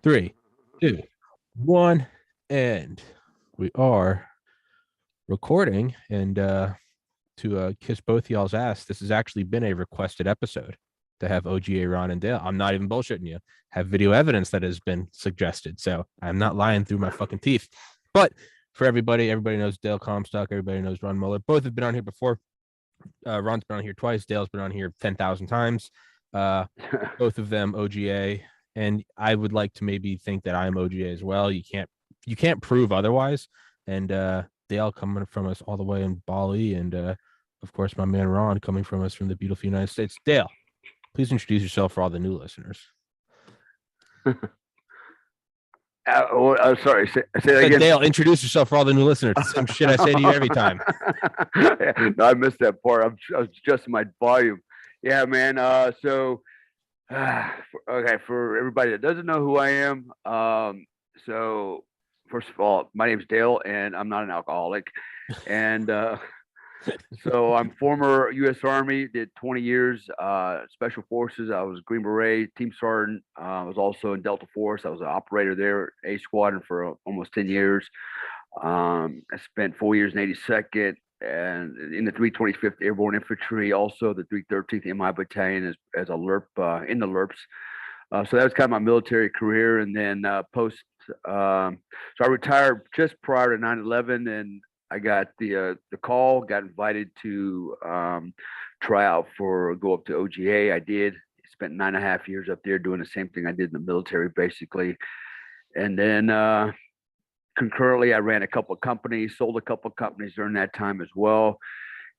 Three, two, one, and we are recording. And to kiss both y'all's ass, this has actually been a requested episode to have OGA, Ron, and Dale. I'm not even bullshitting you. Have video evidence that has been suggested, so I'm not lying through my fucking teeth. But for everybody knows Dale Comstock. Everybody knows Ron Moeller. Both have been on here before. Ron's been on here twice. Dale's been on here 10,000 times. Both of them OGA, and I would like to maybe think that I'm OGA as well. You can't prove otherwise. And Dale coming from us all the way in Bali, and of course my man Ron coming from us from the beautiful United States. Dale, please introduce yourself for all the new listeners. Sorry, say that again. Dale, introduce yourself for all the new listeners. It's the same shit I say to you every time. No, I missed that part. I was adjusting my volume. Yeah, man. Okay, for everybody that doesn't know who I am, so first of all, my name's Dale, and I'm not an alcoholic, and so I'm former U.S. Army, did 20 years, Special Forces. I was Green Beret, Team Sergeant. I was also in Delta Force. I was an operator there, A Squadron for almost 10 years. I spent 4 years in 82nd and in the 325th Airborne Infantry, also the 313th MI Battalion as a LERP in the LERPs. So that was kind of my military career. And then so I retired just prior to 9/11, and I got the call, got invited to try out for go up to OGA. I did. Spent 9.5 years up there doing the same thing I did in the military, basically. And then concurrently, I ran a couple of companies, sold a couple of companies during that time as well.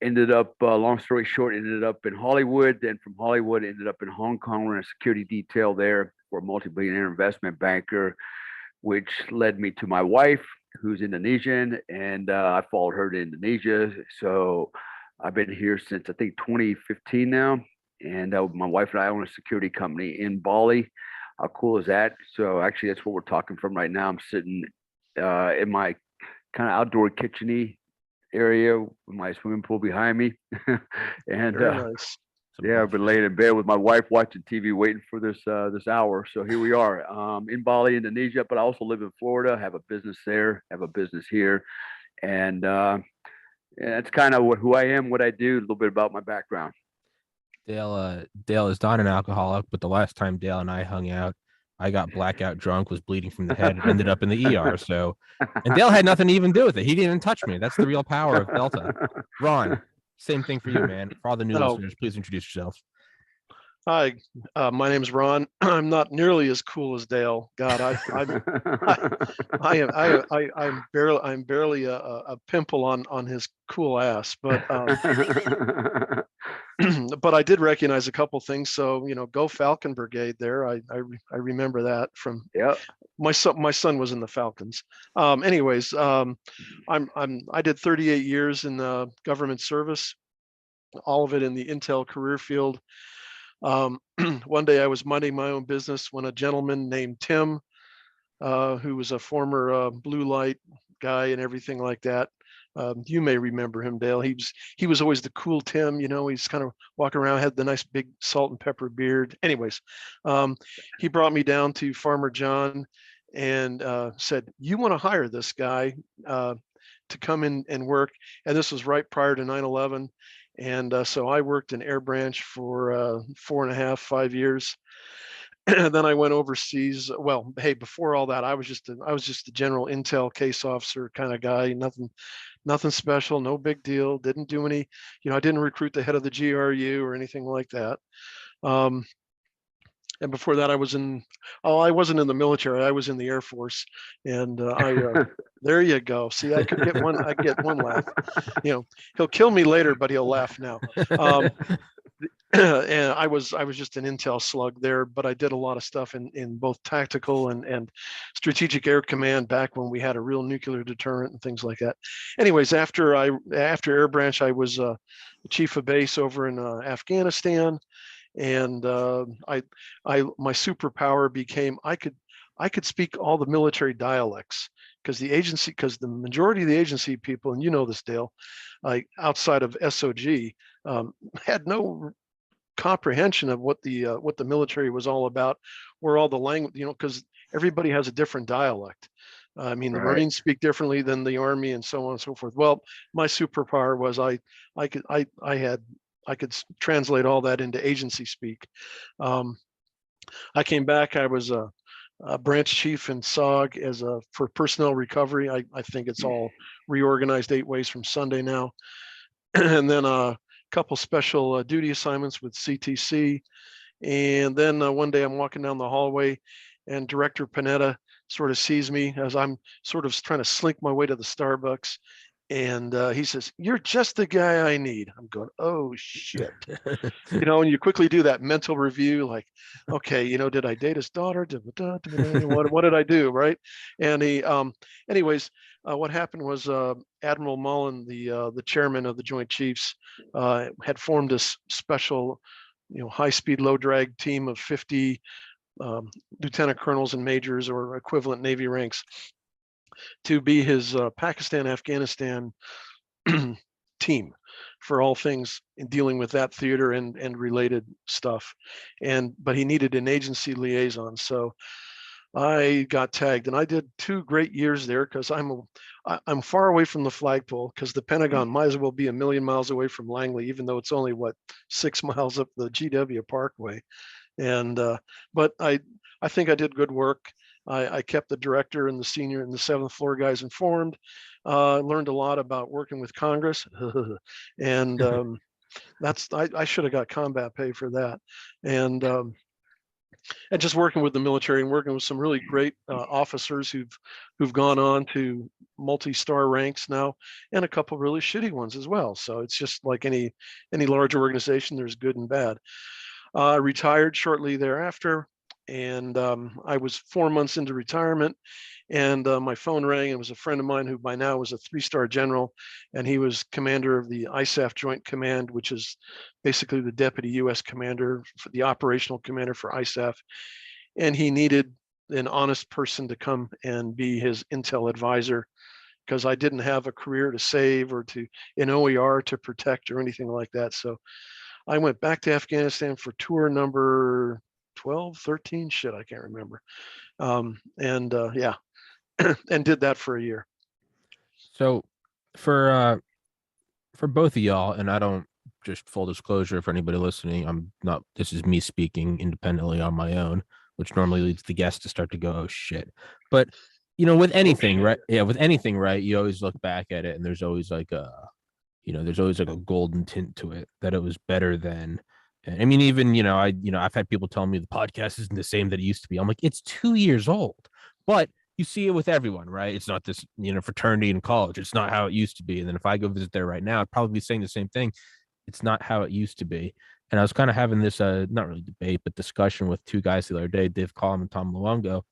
Ended up, long story short, ended up in Hollywood. Then from Hollywood, ended up in Hong Kong, running a security detail there for a multi-billionaire investment banker, which led me to my wife, who's Indonesian, and I followed her to Indonesia. So I've been here since I think 2015 now, and my wife and I own a security company in Bali. How cool is that? So actually, that's what we're talking from right now. I'm sitting in my kind of outdoor kitchen-y area with my swimming pool behind me, and nice. Yeah, I've been laying in bed with my wife watching TV, waiting for this hour. So here we are, in Bali, Indonesia. But I also live in Florida. Have a business there. Have a business here, and that's kind of who I am, what I do, a little bit about my background. Dale is not an alcoholic, but the last time Dale and I hung out, I got blackout drunk, was bleeding from the head, and ended up in the ER. So, and Dale had nothing to even do with it. He didn't even touch me. That's the real power of Delta. Ron, same thing for you, man. For all the new listeners, please introduce yourself. Hi, my name's Ron. I'm not nearly as cool as Dale. God, I'm barely a pimple on his cool ass, but but I did recognize a couple things. So go Falcon Brigade there. I remember that from my son was in the Falcons. Anyways, I did 38 years in the government service, all of it in the intel career field. One day I was minding my own business when a gentleman named Tim, who was a former blue light guy and everything like that. You may remember him, Dale. He was always the cool Tim. He's kind of walking around, had the nice big salt and pepper beard. Anyways, he brought me down to Farmer John and said, "You want to hire this guy to come in and work?" And this was right prior to 9/11. And so I worked in Air Branch for 4.5, 5 years. And then I went overseas. Well, hey, before all that, I was just a general intel case officer kind of guy. Nothing special, no big deal. Didn't do any, I didn't recruit the head of the GRU or anything like that. And before that, I wasn't in the military. I was in the Air Force, and there you go. See, I get one laugh. He'll kill me later, but he'll laugh now. And I was just an intel slug there, but I did a lot of stuff in both tactical and strategic air command back when we had a real nuclear deterrent and things like that. Anyways, after Air Branch, I was chief of base over in Afghanistan. And my superpower became I could speak all the military dialects because the majority of the agency people, and you know this, Dale, like outside of SOG, had no comprehension of what the military was all about, where all the language, because everybody has a different dialect. I mean, the Right. Marines speak differently than the Army, and so on and so forth. Well, my superpower was I could translate all that into agency speak. I came back. I was a branch chief in SOG for personnel recovery. I think it's all reorganized 8 ways from Sunday now. And then a couple special duty assignments with CTC. And then one day I'm walking down the hallway and Director Panetta sort of sees me as I'm sort of trying to slink my way to the Starbucks. And he says, "You're just the guy I need." I'm going, "Oh shit." And you quickly do that mental review, like, okay, did I date his daughter? What did I do? Right. And anyways, what happened was Admiral Mullen, the chairman of the Joint Chiefs, had formed this special, high speed, low drag team of 50 lieutenant colonels and majors or equivalent Navy ranks to be his Pakistan, Afghanistan team for all things in dealing with that theater and related stuff. But he needed an agency liaison. So I got tagged and I did 2 great years there because I'm far away from the flagpole because the Pentagon might as well be a million miles away from Langley, even though it's only 6 miles up the GW Parkway. And but I think I did good work. I kept the director and the senior and the 7th floor guys informed. Learned a lot about working with Congress, and I should have got combat pay for that. And just working with the military and working with some really great officers who've gone on to multi-star ranks now, and a couple really shitty ones as well. So it's just like any large organization, there's good and bad. Retired shortly thereafter, and I was 4 months into retirement, and my phone rang. It was a friend of mine who by now was a 3-star general, and he was commander of the ISAF Joint Command, which is basically the deputy U.S. commander, for the operational commander for ISAF, and he needed an honest person to come and be his intel advisor because I didn't have a career to save or an OER to protect or anything like that. So I went back to Afghanistan for tour number 12, 13, shit, I can't remember. Yeah, and did that for a year. So for both of y'all, and I don't, just full disclosure for anybody listening, I'm not, this is me speaking independently on my own, which normally leads the guest to start to go, oh shit. But with anything, right? Yeah, with anything, right? You always look back at it and there's always like there's always like a golden tint to it that it was better than. I mean, even I've had people tell me the podcast isn't the same that it used to be. I'm like, it's 2 years old, but you see it with everyone, right? It's not this fraternity in college. It's not how it used to be. And then if I go visit there right now, I'd probably be saying the same thing. It's not how it used to be. And I was kind of having this not really debate, but discussion with 2 guys the other day, Dave Collum and Tom Luongo.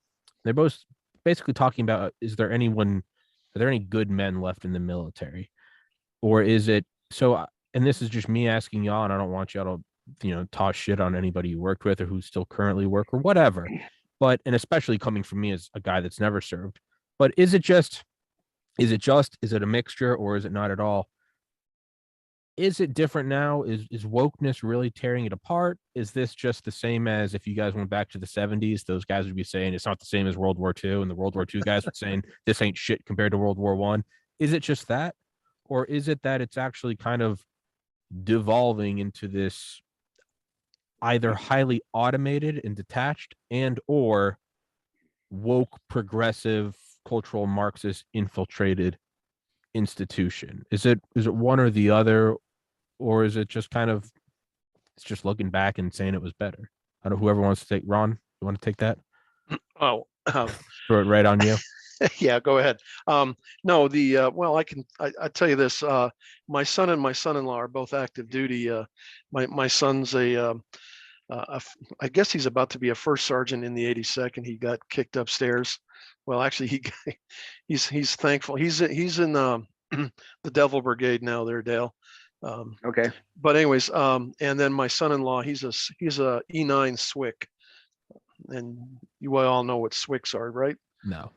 They're both basically talking about, are there any good men left in the military? Or is it so? And this is just me asking y'all, and I don't want y'all to, toss shit on anybody you worked with or who still currently work or whatever. But, and especially coming from me as a guy that's never served, but is it a mixture or is it not at all? Is it different now? Is wokeness really tearing it apart? Is this just the same as if you guys went back to the 70s, those guys would be saying it's not the same as World War II, and the World War II guys would saying this ain't shit compared to World War I? Is it just that? Or is it that it's actually kind of devolving into this either highly automated and detached and or woke, progressive, cultural Marxist infiltrated institution? Is it one or the other, or is it just kind of, it's just looking back and saying it was better? I don't know, whoever wants to take. Ron, you want to take that? Oh, Throw it right on you. yeah, go ahead. No, well, I tell you this, my son and my son-in-law are both active duty. My son's I guess he's about to be a first sergeant in the 82nd. He got kicked upstairs. Well, actually, he's thankful. He's in the Devil Brigade now there, Dale. Okay. But anyways, and then my son-in-law, he's a E9 SWIC, and you all know what SWICs are, right? No.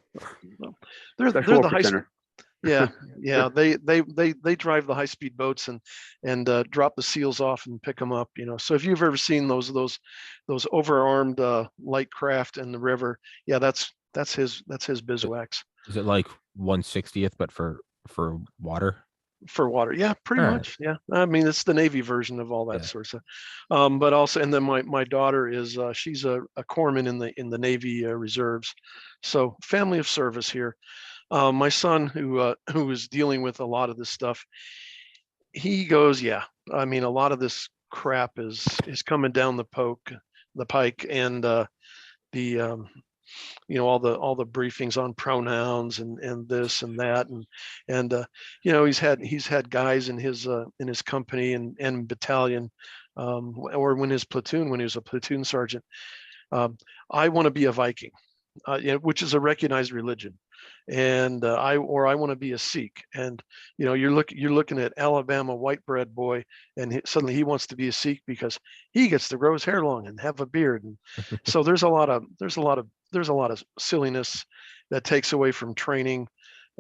They're Special the Center. Yeah, yeah. They drive the high speed boats and drop the seals off and pick them up. So if you've ever seen those overarmed light craft in the river, yeah, that's his bivouacs Is it like 1/60th, but for water? for water. Yeah, pretty All right. much. Yeah, I mean it's the Navy version of all that Yeah. sorts of. But also, and then my daughter is she's a corpsman in the Navy reserves, so family of service here. My son, who is dealing with a lot of this stuff, he goes, yeah. I mean, a lot of this crap is coming down the pike, and the all the briefings on pronouns and this and that, and he's had guys in his company and battalion, or when he was a platoon sergeant. I want to be a Viking, which is a recognized religion, and I want to be a Sikh. And you're looking at Alabama white bread boy, and suddenly he wants to be a Sikh because he gets to grow his hair long and have a beard. And so there's a lot of silliness that takes away from training.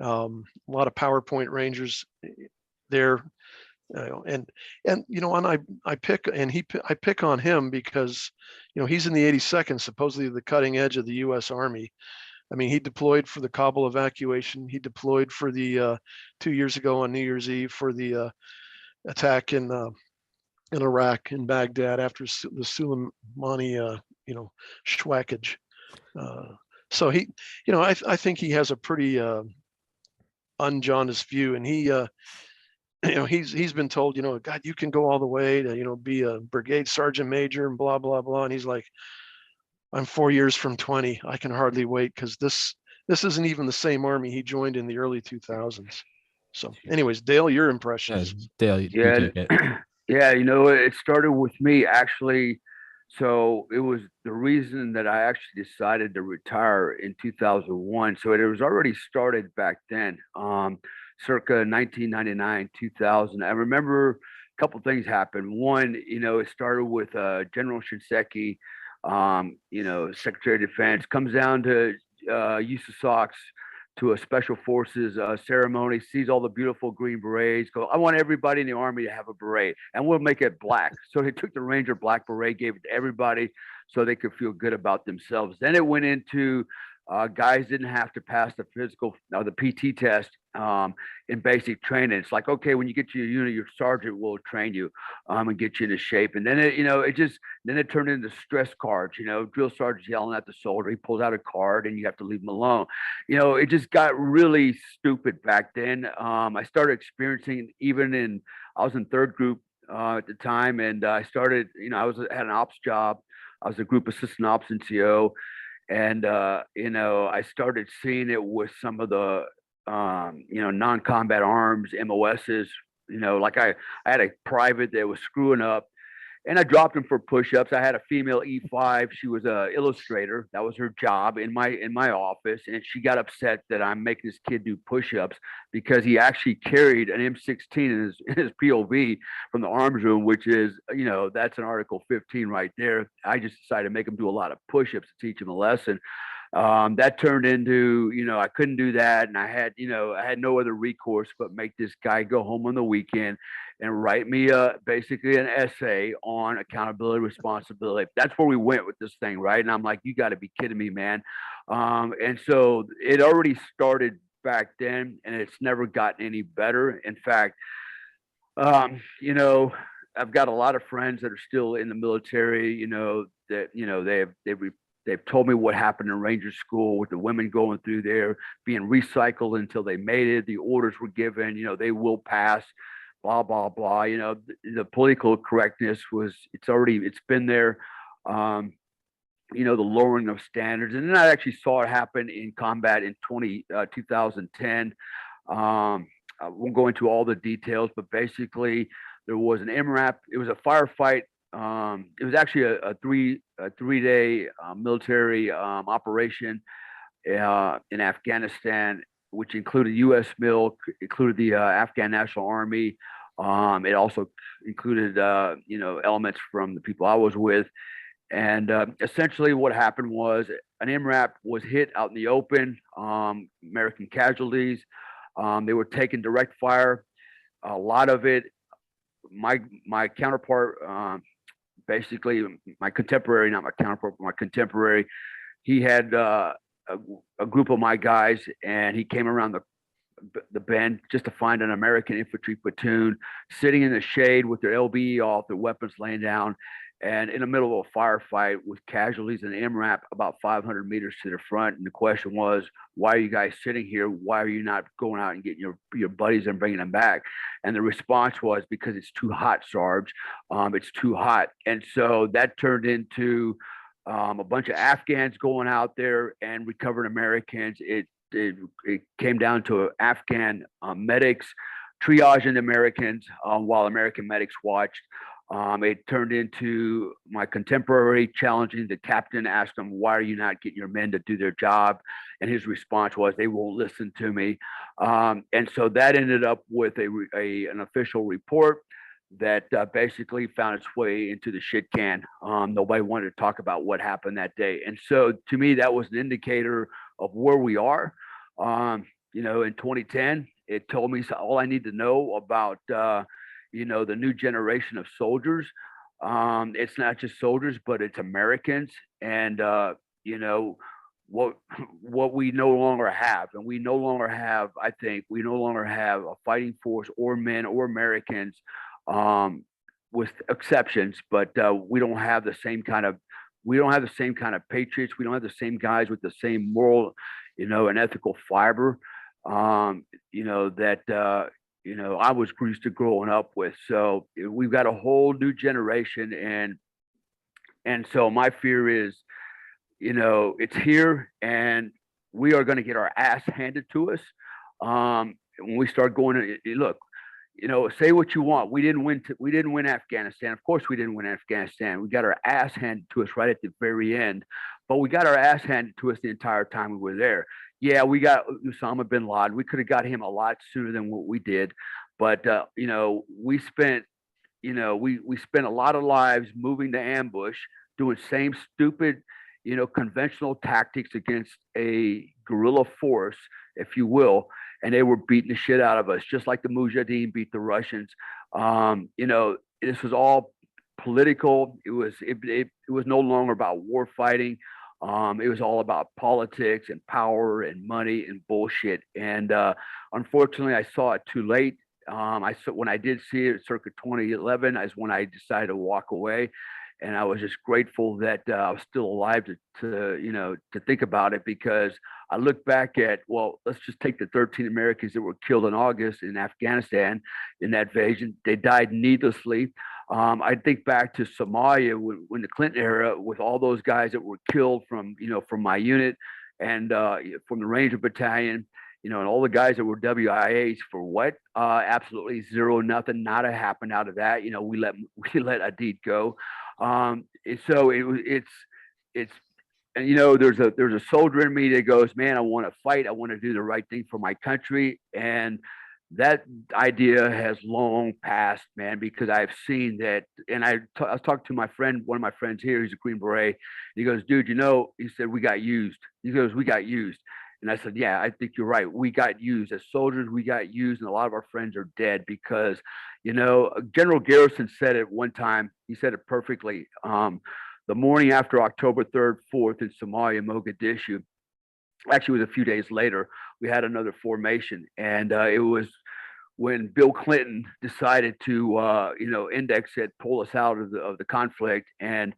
A lot of PowerPoint Rangers there. I pick on him because he's in the 82nd, supposedly the cutting edge of the U.S. Army. I mean, he deployed for the Kabul evacuation. He deployed for the 2 years ago on New Year's Eve for the attack in Iraq, in Baghdad, after the Soleimani schwackage. So I think he has a pretty unjaundiced view, and he's been told, God, you can go all the way to be a brigade sergeant major and blah blah blah, and he's like, I'm 4 years from 20. I can hardly wait, because this isn't even the same Army he joined in the early 2000s. So, anyways, Dale, your Yeah, impressions. Dale, you Yeah, take it. yeah, it started with me actually. So it was the reason that I actually decided to retire in 2001. So it was already started back then, circa 1999, 2000. I remember a couple things happened. One, it started with General Shinseki, Secretary of Defense, comes down to use of socks to a special forces ceremony, sees all the beautiful green berets, go, I want everybody in the Army to have a beret, and we'll make it black. So he took the Ranger black beret, gave it to everybody so they could feel good about themselves. Then it went into guys didn't have to pass the physical, the PT test in basic training. It's like, okay, when you get to your unit, your sergeant will train you and get you into shape. And then it turned into stress cards. Drill sergeant's yelling at the soldier. He pulls out a card, and you have to leave him alone. It just got really stupid back then. I started experiencing I was in third group at the time, and I started. Had an ops job. I was a group assistant ops NCO. And I started seeing it with some of the non-combat arms, MOSs. Like I had a private that was screwing up, and I dropped him for push-ups. I had a female E5. She was a illustrator. That was her job in my office, and she got upset that I'm making this kid do push-ups because he actually carried an M16 in his POV from the arms room, which is, that's an Article 15 right there. I just decided to make him do a lot of push-ups to teach him a lesson. That turned into, I couldn't do that, and I had no other recourse but make this guy go home on the weekend and write me basically an essay on accountability, responsibility. That's where we went with this thing, right? And I'm like, you got to be kidding me, man. And so it already started back then, and it's never gotten any better. In fact, I've got a lot of friends that are still in the military, that they've told me what happened in Ranger School with the women going through there, being recycled until they made it. The orders were given, they will pass, blah, blah, blah. The political correctness it's been there. The lowering of standards. And then I actually saw it happen in combat in 2010. I won't go into all the details, but basically there was an MRAP. It was a firefight. It was actually a three-day military operation in Afghanistan, which included U.S. MIL, included the Afghan National Army. It also included elements from the people I was with. And essentially what happened was an MRAP was hit out in the open, American casualties. They were taking direct fire. A lot of it, my counterpart, basically my contemporary, not my counterpart, but my contemporary, he had a group of my guys, and he came around the bend just to find an American infantry platoon sitting in the shade with their LBE off, their weapons laying down, and in the middle of a firefight with casualties and MRAP about 500 meters to the front. And the question was, why are you guys sitting here? Why are you not going out and getting your buddies and bringing them back? And the response was, because it's too hot, Sarge. It's too hot. And so that turned into a bunch of Afghans going out there and recovering Americans. It came down to Afghan medics triaging the Americans while American medics watched. It turned into my contemporary challenging the captain, asked him, why are you not getting your men to do their job? And his response was, they won't listen to me. And so that ended up with an official report that basically found its way into the shit can. Nobody wanted to talk about what happened that day. And so to me, that was an indicator of where we are. In 2010, it told me all I need to know about, the new generation of soldiers. It's not just soldiers, but it's Americans. And, what we no longer have. And we no longer have, I think, we no longer have a fighting force or men or Americans, with exceptions, but we don't have the same kind of patriots. We don't have the same guys with the same moral, and ethical fiber, that I was used to growing up with. So we've got a whole new generation, and so my fear is, it's here, and we are going to get our ass handed to us when we start going. Look, say what you want. We didn't win Afghanistan. Of course, we didn't win Afghanistan. We got our ass handed to us right at the very end, but we got our ass handed to us the entire time we were there. Yeah, we got Osama bin Laden. We could have got him a lot sooner than what we did, but we spent, we spent a lot of lives moving to ambush, doing same stupid, conventional tactics against a guerrilla force, if you will, and they were beating the shit out of us, just like the Mujahideen beat the Russians. This was all political. It was no longer about war fighting. It was all about politics and power and money and bullshit. And unfortunately, I saw it too late. When I did see it, circa 2011, is when I decided to walk away. And I was just grateful that I was still alive to think about it, because I look back at, well, let's just take the 13 Americans that were killed in August in Afghanistan in that invasion. They died needlessly. I think back to Somalia when the Clinton era, with all those guys that were killed from my unit and from the Ranger Battalion, and all the guys that were WIAs for what? Absolutely zero, nothing, nada happened out of that. We let Adid go. So it's and there's a soldier in me that goes, man, I want to fight. I want to do the right thing for my country. And that idea has long passed, man, because I've seen that. And I was talking to my friend, one of my friends here, he's a Green Beret. He goes, dude, he said, we got used. He goes, we got used. And I said, yeah, I think you're right. We got used as soldiers. We got used, and a lot of our friends are dead because, General Garrison said it one time. He said it perfectly. The morning after October 3rd, 4th in Somalia, Mogadishu, actually it was a few days later, we had another formation. And it was when Bill Clinton decided to, index it, pull us out of the conflict. And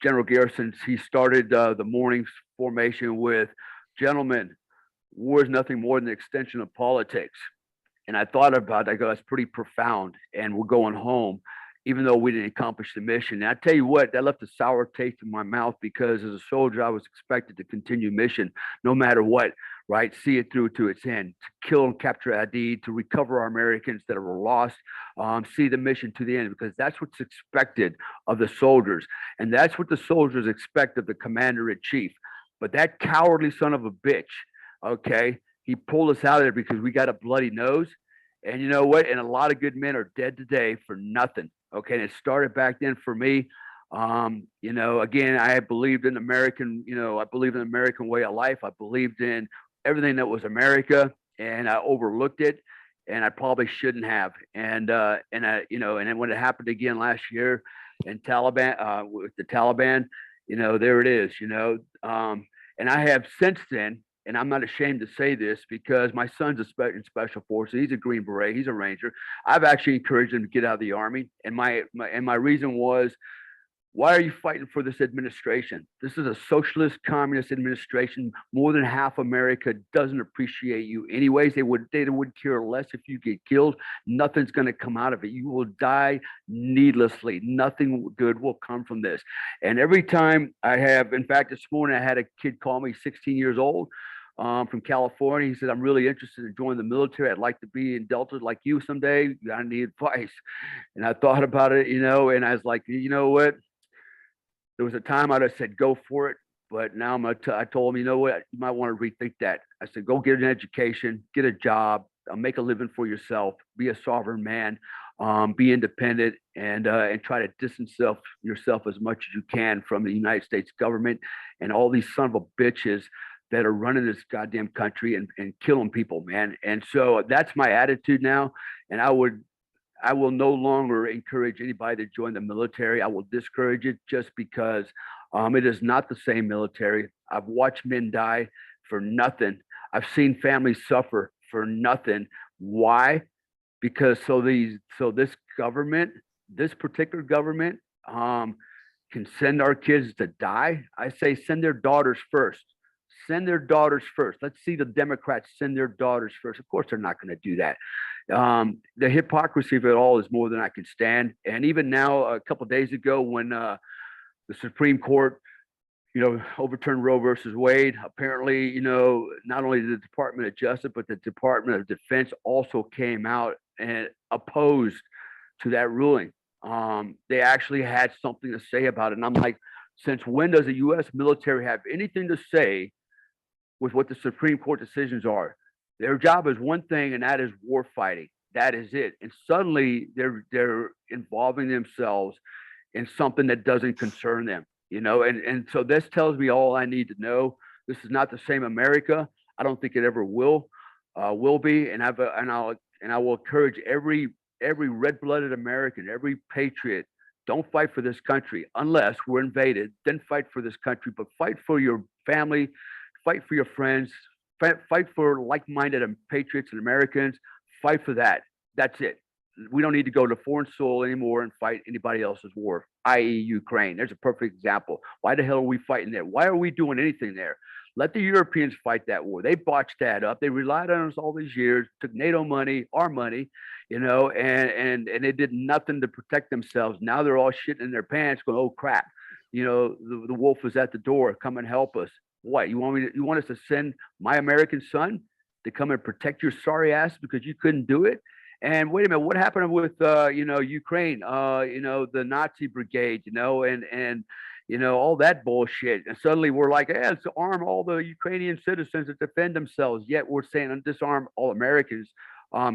General Garrison, he started the morning formation with, gentlemen, war is nothing more than an extension of politics. And I thought about it, I go, that's pretty profound. And we're going home, even though we didn't accomplish the mission. And I tell you what, that left a sour taste in my mouth, because as a soldier, I was expected to continue mission no matter what, right? See it through to its end, to kill and capture Adid, to recover our Americans that were lost, see the mission to the end, because that's what's expected of the soldiers. And that's what the soldiers expect of the commander-in-chief. But that cowardly son of a bitch, okay, he pulled us out of there because we got a bloody nose. And you know what? And a lot of good men are dead today for nothing. Okay. And it started back then for me. Again, I believed in American, I believed in the American way of life. I believed in everything that was America. and I overlooked it, and I probably shouldn't have. And then when it happened again last year, in Taliban, with the Taliban, there it is. And I have since then, and I'm not ashamed to say this because my son's in special forces. He's a Green Beret. He's a Ranger. I've actually encouraged him to get out of the Army, and my reason was, why are you fighting for this administration? This is a socialist communist administration. More than half America doesn't appreciate you anyways. They would care less if you get killed. Nothing's going to come out of it. You will die needlessly. Nothing good will come from this. And every time in fact, this morning I had a kid call me, 16 years old, from California. He said, I'm really interested in joining the military. I'd like to be in Delta like you someday. I need advice. And I thought about it, and I was like, you know what? There was a time I'd have said, go for it. But now I told him, you know what? You might want to rethink that. I said, go get an education, get a job, make a living for yourself, be a sovereign man, be independent, and try to distance yourself as much as you can from the United States government and all these son of a bitches that are running this goddamn country and killing people, man. And so that's my attitude now. And I will no longer encourage anybody to join the military. I will discourage it just because it is not the same military. I've watched men die for nothing. I've seen families suffer for nothing. Why? Because this government, this particular government, can send our kids to die. I say send their daughters first. Send their daughters first. Let's see the Democrats send their daughters first. Of course, they're not going to do that. The hypocrisy of it all is more than I can stand. And even now, a couple of days ago, when the Supreme Court, overturned Roe versus Wade, apparently, not only the Department of Justice, but the Department of Defense also came out and opposed to that ruling. They actually had something to say about it. And I'm like, since when does the U.S. military have anything to say with what the Supreme Court decisions are? Their job is one thing, and that is war fighting. That is it. And suddenly they're involving themselves in something that doesn't concern them, and so this tells me all I need to know. This is not the same America. I don't think it ever will be. And I will encourage every red-blooded American, every patriot, don't fight for this country unless we're invaded. Then fight for this country, but fight for your family, fight for your friends, fight for like-minded patriots and Americans. Fight for that. That's it. We don't need to go to foreign soil anymore and fight anybody else's war, i.e. Ukraine. There's a perfect example. Why the hell are we fighting there? Why are we doing anything there? Let the Europeans fight that war. They botched that up. They relied on us all these years, took NATO money, our money, and they did nothing to protect themselves. Now they're all shitting in their pants going, oh crap, the wolf is at the door. Come and help us. What, you want us to send my American son to come and protect your sorry ass because you couldn't do it? And wait a minute, what happened with Ukraine? The Nazi brigade, and all that bullshit. And suddenly we're like, let's arm all the Ukrainian citizens to defend themselves. Yet we're saying disarm all Americans.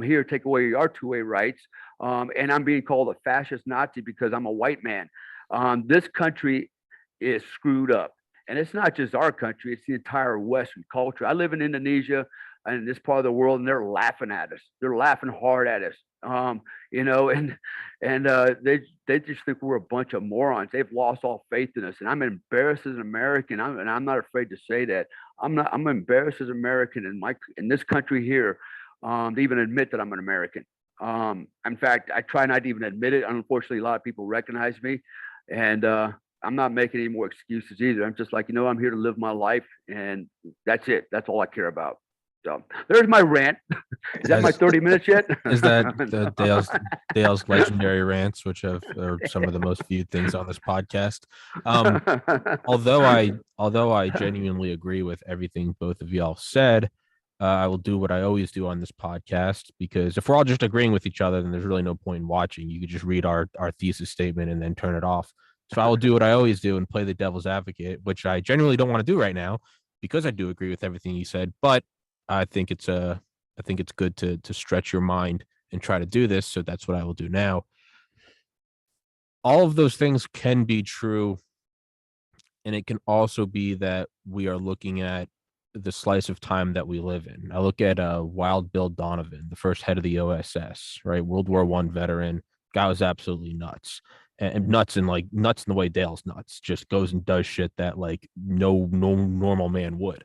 Here, take away our two-way rights. And I'm being called a fascist Nazi because I'm a white man. This country is screwed up. And it's not just our country, it's the entire Western culture. I live in Indonesia and in this part of the world, and they're laughing at us. They're laughing hard at us. They just think we're a bunch of morons. They've lost all faith in us. And I'm embarrassed as an American. I'm not afraid to say that. I'm embarrassed as an American in this country here, to even admit that I'm an American. In fact, I try not to even admit it. Unfortunately, a lot of people recognize me. And I'm not making any more excuses either. I'm just like, I'm here to live my life, and that's it. That's all I care about. So there's my rant. Is that my 30 minutes yet? Is that the Dale's legendary rants, which are some of the most viewed things on this podcast? Although I genuinely agree with everything both of y'all said, I will do what I always do on this podcast, because if we're all just agreeing with each other, then there's really no point in watching. You could just read our thesis statement and then turn it off. So I will do what I always do and play the devil's advocate, which I genuinely don't want to do right now because I do agree with everything you said. But I think it's good to stretch your mind and try to do this. So that's what I will do now. All of those things can be true. And it can also be that we are looking at the slice of time that we live in. I look at Wild Bill Donovan, the first head of the OSS, right? World War I veteran. Guy was absolutely nuts. And nuts in the way Dale's nuts, just goes and does shit that like no normal man would.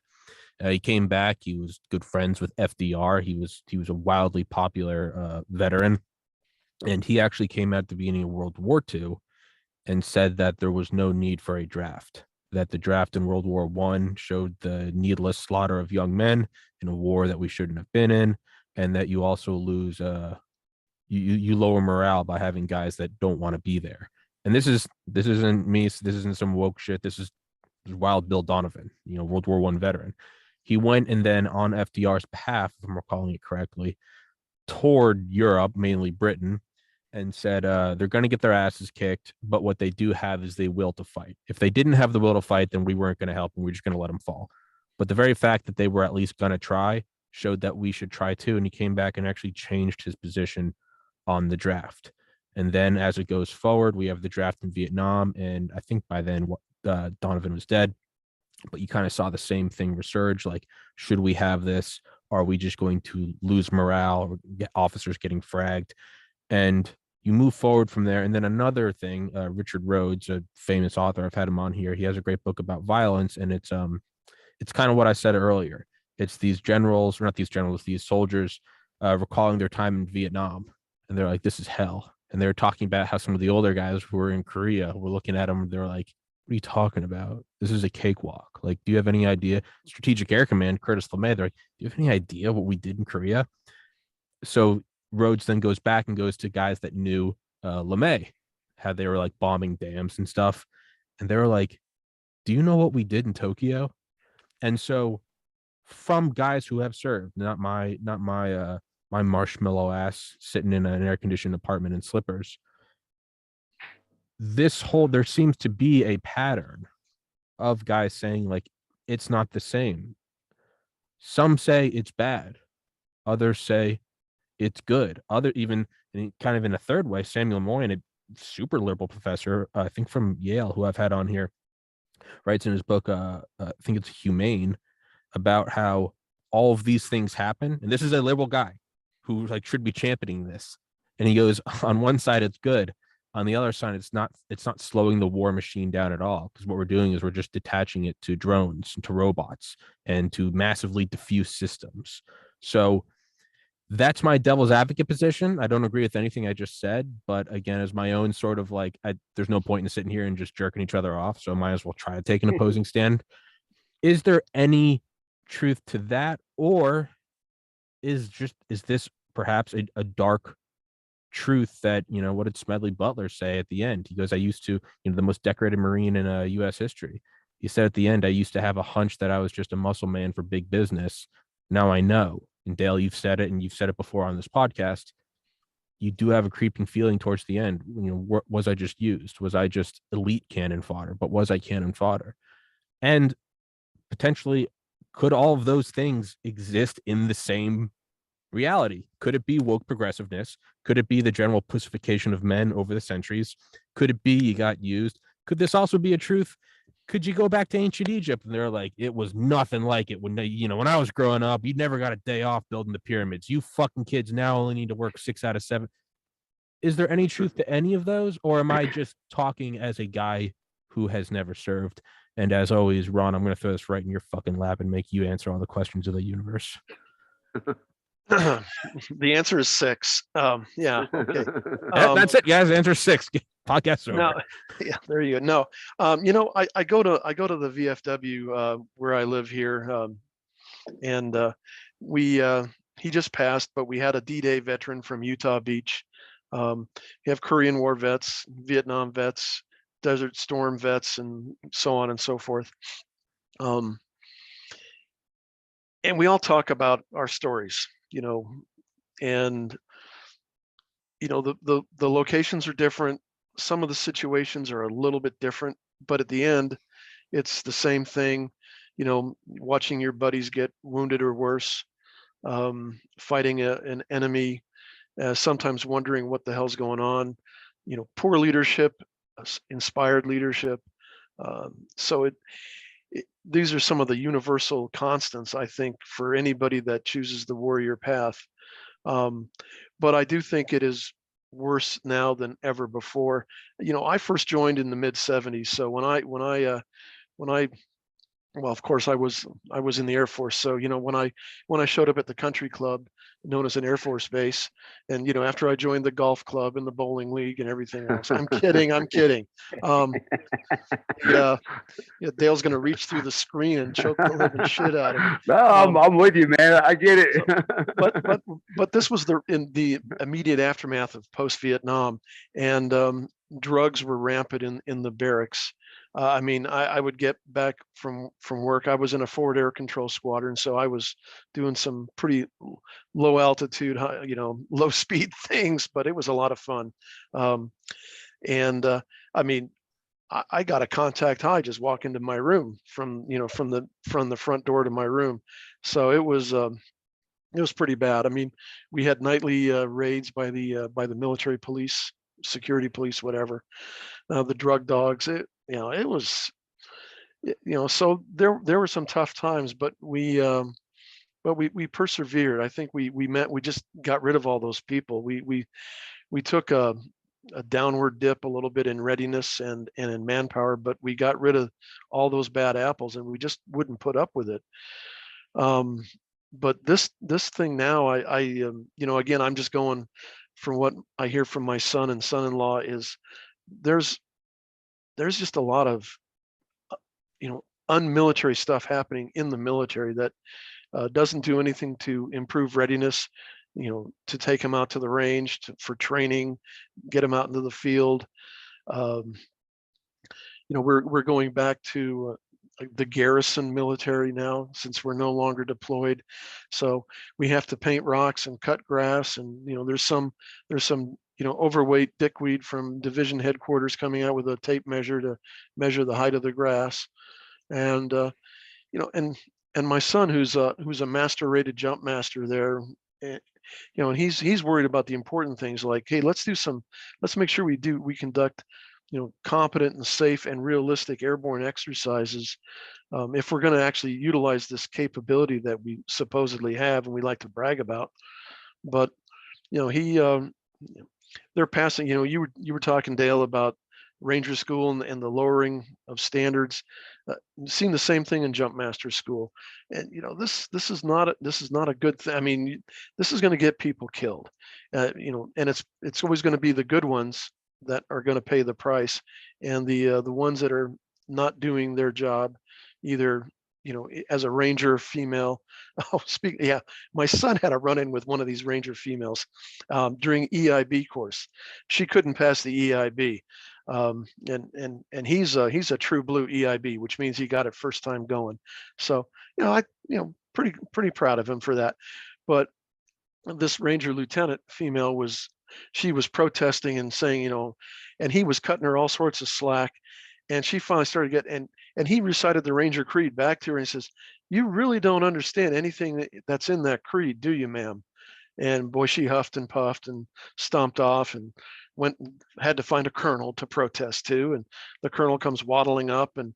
He came back. He was good friends with FDR. He was a wildly popular veteran, and he actually came out at the beginning of World War II and said that there was no need for a draft. That the draft in World War I showed the needless slaughter of young men in a war that we shouldn't have been in, and that you also lose you lower morale by having guys that don't want to be there. And this isn't me. This isn't some woke shit. This is Wild Bill Donovan, World War I veteran. He went and then on FDR's behalf, if I'm recalling it correctly, toured Europe, mainly Britain, and said they're going to get their asses kicked, but what they do have is the will to fight. If they didn't have the will to fight, then we weren't going to help them. We're just going to let them fall. But the very fact that they were at least going to try showed that we should try too. And he came back and actually changed his position on the draft. And then as it goes forward, we have the draft in Vietnam. And I think by then Donovan was dead. But you kind of saw the same thing resurge. Like, should we have this? Are we just going to lose morale or get officers getting fragged? And you move forward from there. And then another thing, Richard Rhodes, a famous author, I've had him on here. He has a great book about violence, and it's kind of what I said earlier. It's these generals, or not these generals, these soldiers recalling their time in Vietnam, and they're like, "This is hell." And they're talking about how some of the older guys who were in Korea were looking at them. They're like, "What are you talking about? This is a cakewalk. Like, do you have any idea?" Strategic Air Command, Curtis LeMay, they're like, "Do you have any idea what we did in Korea?" So Rhodes then goes back and goes to guys that knew LeMay, how they were like bombing dams and stuff. And they were like, "Do you know what we did in Tokyo?" And so from guys who have served, not my marshmallow ass sitting in an air-conditioned apartment in slippers, there seems to be a pattern of guys saying like it's not the same. Some say it's bad, others say it's good. Other even kind of in a third way, Samuel Moyen, a super liberal professor, I think from Yale, who I've had on here, writes in his book, I think it's Humane, about how all of these things happen. And this is a liberal guy who like should be championing this. And he goes, on one side it's good, on the other side it's not slowing the war machine down at all, because what we're doing is we're just detaching it to drones and to robots and to massively diffuse systems. So that's my devil's advocate position. I don't agree with anything I just said, but again, as my own sort of like, there's no point in sitting here and just jerking each other off, so I might as well try to take an opposing stand. Is there any truth to that, or is this perhaps a dark truth that, what did Smedley Butler say at the end? He goes, "I used to, the most decorated Marine in U.S. history." He said at the end, "I used to have a hunch that I was just a muscle man for big business. Now I know." And Dale, you've said it, and you've said it before on this podcast. You do have a creeping feeling towards the end. Was I just used? Was I just elite cannon fodder? But was I cannon fodder? And potentially, could all of those things exist in the same reality? Could it be woke progressiveness? Could it be the general pussification of men over the centuries? Could it be you got used? Could this also be a truth? Could you go back to ancient Egypt and they're like, it was nothing like it when when I was growing up, you never got a day off building the pyramids. You fucking kids now only need to work 6 out of 7. Is there any truth to any of those, or am I just talking as a guy who has never served? And as always, Ron, I'm going to throw this right in your fucking lap and make you answer all the questions of the universe. The answer is 6. Yeah. Okay. That's it, guys. Answer 6. Podcast over. No, yeah, there you go. No, I go to the VFW where I live here, and he just passed, but we had a D-Day veteran from Utah Beach. We have Korean War vets, Vietnam vets, Desert Storm vets, and so on and so forth. And we all talk about our stories, and the locations are different. Some of the situations are a little bit different, but at the end, it's the same thing. Watching your buddies get wounded or worse, fighting an enemy, sometimes wondering what the hell's going on. Poor leadership, inspired leadership. So these are some of the universal constants, I think, for anybody that chooses the warrior path. But I do think it is worse now than ever before. I first joined in the mid '70s, so when I well, of course, I was in the Air Force. So when I showed up at the country club, known as an Air Force base, and after I joined the golf club and the bowling league and everything else, I'm kidding, I'm kidding. Um, yeah, yeah, Dale's gonna reach through the screen and choke the living shit out of me. No, Um, I'm with you, man. I get it. so, but this was in the immediate aftermath of post Vietnam, and drugs were rampant in the barracks. I mean, I would get back from work. I was in a forward air control squadron, so I was doing some pretty low altitude, low speed things, but it was a lot of fun. Um, and I mean, I got a contact high just walking to my room from the front door to my room. So it was pretty bad. I mean, we had nightly raids by the military police, security police, whatever, the drug dogs. It was, so there were some tough times, but we persevered. I think we just got rid of all those people. We took a downward dip a little bit in readiness and in manpower, but we got rid of all those bad apples, and we just wouldn't put up with it. But this thing now, again, I'm just going from what I hear from my son and son-in-law is there's just a lot of unmilitary stuff happening in the military that doesn't do anything to improve readiness, to take them out to the range for training, get them out into the field. Um, we're going back to the garrison military now, since we're no longer deployed. So we have to paint rocks and cut grass, and there's some overweight dickweed from division headquarters coming out with a tape measure to measure the height of the grass. And and my son, who's a master rated jump master there, and he's worried about the important things, like, hey, let's make sure we conduct competent and safe and realistic airborne exercises, if we're going to actually utilize this capability that we supposedly have and we like to brag about. But he they're passing. You were talking, Dale, about Ranger School and the lowering of standards. Seeing the same thing in Jump Master School, and this is not a good thing. I mean, this is going to get people killed, and it's always going to be the good ones that are going to pay the price, and the ones that are not doing their job, either as a ranger female. Yeah, my son had a run-in with one of these ranger females during EIB course. She couldn't pass the EIB, and he's a true blue EIB, which means he got it first time going. So pretty proud of him for that. But this ranger lieutenant female was protesting and saying, and he was cutting her all sorts of slack. And she finally started getting, and he recited the Ranger Creed back to her, and he says, "You really don't understand anything that's in that creed, do you, ma'am?" And boy, she huffed and puffed and stomped off and had to find a colonel to protest to. And the colonel comes waddling up, and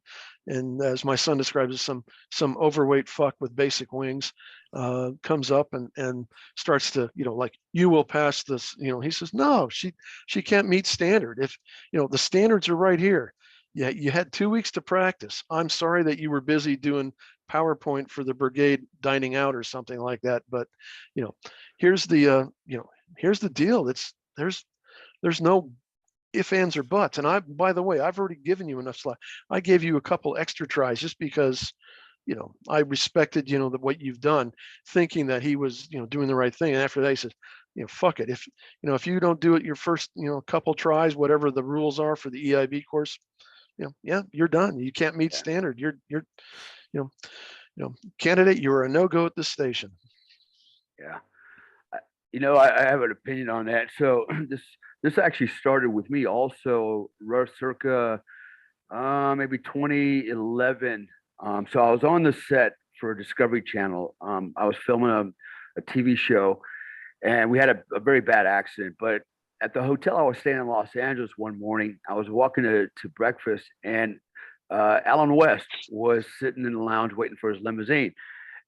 as my son describes it, some overweight fuck with basic wings comes up and starts to, like, "You will pass this." He says, "No, she can't meet standard. If the standards are right here. Yeah, you had 2 weeks to practice. I'm sorry that you were busy doing PowerPoint for the brigade dining out or something like that. But here's the here's the deal. There's no ifs, ands, or buts. And by the way, I've already given you enough slack. I gave you a couple extra tries just because I respected what you've done, thinking that he was doing the right thing. And after that, he says, fuck it. If you don't do it your first couple tries, whatever the rules are for the EIB course, yeah, you're done. You can't meet standard. You're candidate, you're a no-go at this station. Yeah. I have an opinion on that. So this actually started with me also, circa maybe 2011. So I was on the set for Discovery Channel. I was filming a TV show, and we had a very bad accident. But at the hotel I was staying in Los Angeles one morning, I was walking to breakfast, and Alan West was sitting in the lounge waiting for his limousine.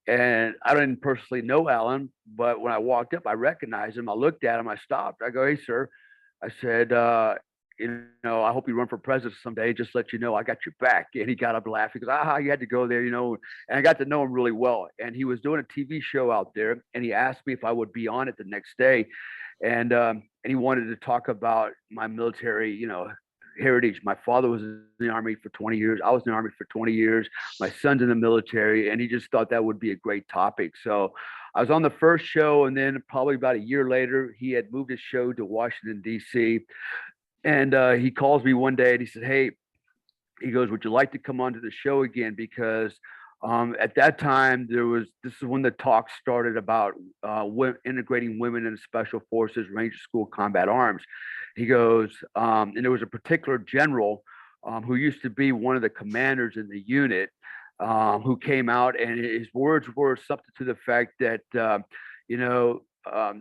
And I didn't personally know Alan, but when I walked up, I recognized him. I looked at him. I stopped. I go, "Hey, sir," I said, "I hope you run for president someday. Just let you know, I got your back." And he got up laughing because, you had to go there, And I got to know him really well. And he was doing a TV show out there, and he asked me if I would be on it the next day, and he wanted to talk about my military, heritage. My father was in the Army for 20 years. I was in the Army for 20 years. My son's in the military, and he just thought that would be a great topic. So I was on the first show, and then probably about a year later, he had moved his show to Washington, D.C. And he calls me one day and he said, "Hey," he goes, "would you like to come onto the show again?" Because at that time, this is when the talk started about integrating women into special forces, Ranger School, combat arms. He goes, and there was a particular general who used to be one of the commanders in the unit, who came out, and his words were something to the fact that,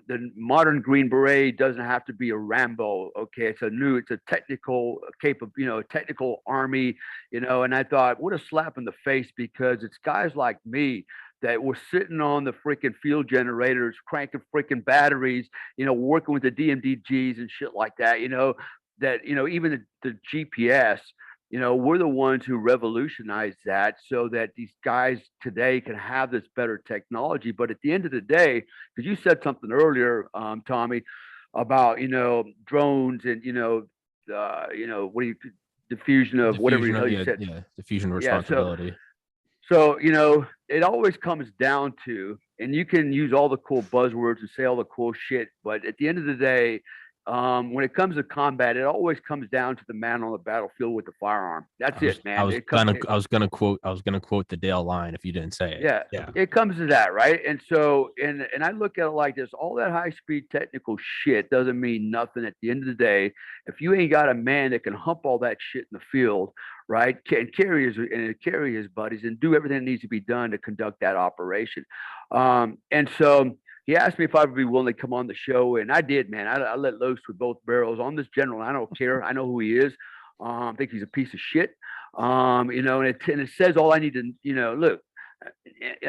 the modern Green Beret doesn't have to be a Rambo. Okay, it's a technical technical army, And I thought, what a slap in the face, because it's guys like me that were sitting on the freaking field generators, cranking freaking batteries, working with the DMDGs and shit like that, that even the GPS. We're the ones who revolutionized that so that these guys today can have this better technology. But at the end of the day, because you said something earlier, Tommy, about drones and what do you diffusion of whatever the hell you said. Yeah, diffusion Yeah, responsibility. So it always comes down to, and you can use all the cool buzzwords and say all the cool shit, but at the end of the day, when it comes to combat, it always comes down to the man on the battlefield with the firearm. That's it, man. I was gonna quote the Dale line if you didn't say it. Yeah, it comes to that, right? And so, and I look at it like this: all that high speed technical shit doesn't mean nothing at the end of the day if you ain't got a man that can hump all that shit in the field, right? Can carry his buddies and do everything that needs to be done to conduct that operation. And so he asked me if I would be willing to come on the show, and I did, man. I let loose with both barrels on this general. I don't care. I know who he is. I think he's a piece of shit. And it says all I need to, look,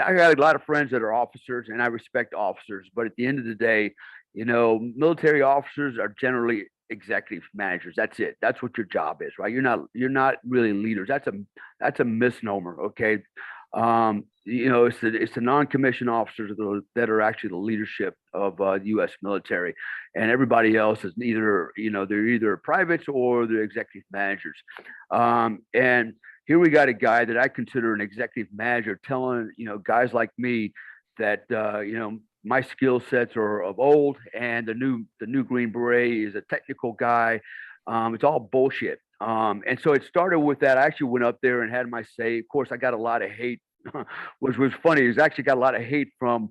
I got a lot of friends that are officers, and I respect officers, but at the end of the day, military officers are generally executive managers. That's it. That's what your job is, right? You're not really leaders. That's a misnomer. Okay. It's the non-commissioned officers that are actually the leadership of the U.S. military, and everybody else is either they're either privates or they're executive managers. And here we got a guy that I consider an executive manager telling guys like me that my skill sets are of old, and the new Green Beret is a technical guy. It's all bullshit. And so it started with that. I actually went up there and had my say. Of course, I got a lot of hate, which was funny. It's actually got a lot of hate from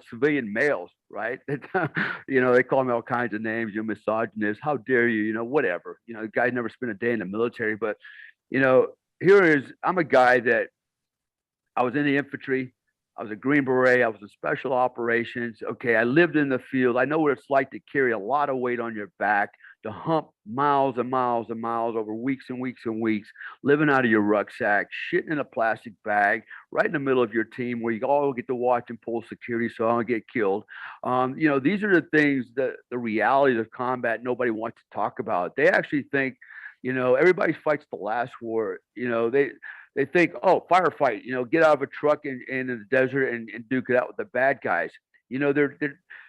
civilian males, right? They call me all kinds of names. You're misogynist. How dare you? Whatever. The guy never spent a day in the military, but I'm a guy that I was in the infantry. I was a Green Beret. I was in special operations. Okay, I lived in the field. I know what it's like to carry a lot of weight on your back, to hump miles and miles and miles over weeks and weeks and weeks, living out of your rucksack, shitting in a plastic bag, right in the middle of your team where you all get to watch and pull security so I don't get killed. These are the things that the realities of combat nobody wants to talk about. They actually think, everybody fights the last war. They think, oh, firefight, get out of a truck in the desert and duke it out with the bad guys.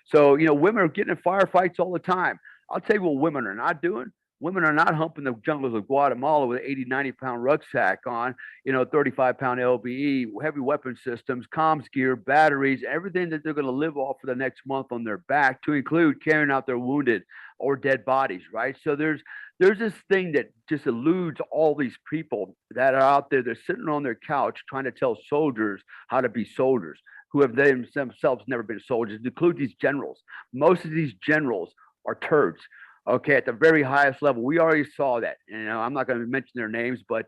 So women are getting in firefights all the time. I'll tell you what women are not doing. Women are not humping the jungles of Guatemala with an 80, 90-pound rucksack on, 35-pound LBE, heavy weapon systems, comms gear, batteries, everything that they're going to live off for the next month on their back, to include carrying out their wounded or dead bodies, right? So there's this thing that just eludes all these people that are out there. They're sitting on their couch trying to tell soldiers how to be soldiers who have themselves never been soldiers, include these generals. Most of these generals are turds. Okay, at the very highest level, we already saw that. I'm not going to mention their names, but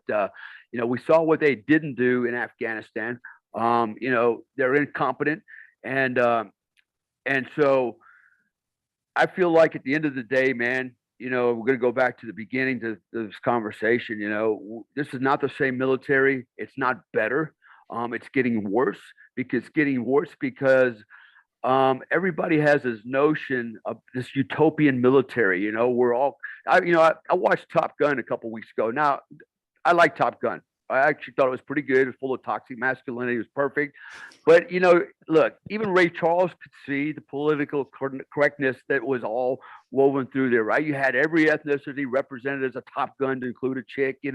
we saw what they didn't do in Afghanistan. They're incompetent, and so I feel like at the end of the day, man, we're going to go back to the beginning to this conversation. This is not the same military. It's not better. It's getting worse because everybody has this notion of this utopian military. We're all, I watched Top Gun a couple weeks ago. Now, I like Top Gun. I actually thought it was pretty good. It was full of toxic masculinity. It was perfect. But, look, even Ray Charles could see the political correctness that was all woven through there, right? You had every ethnicity represented as a Top Gun to include a chick, you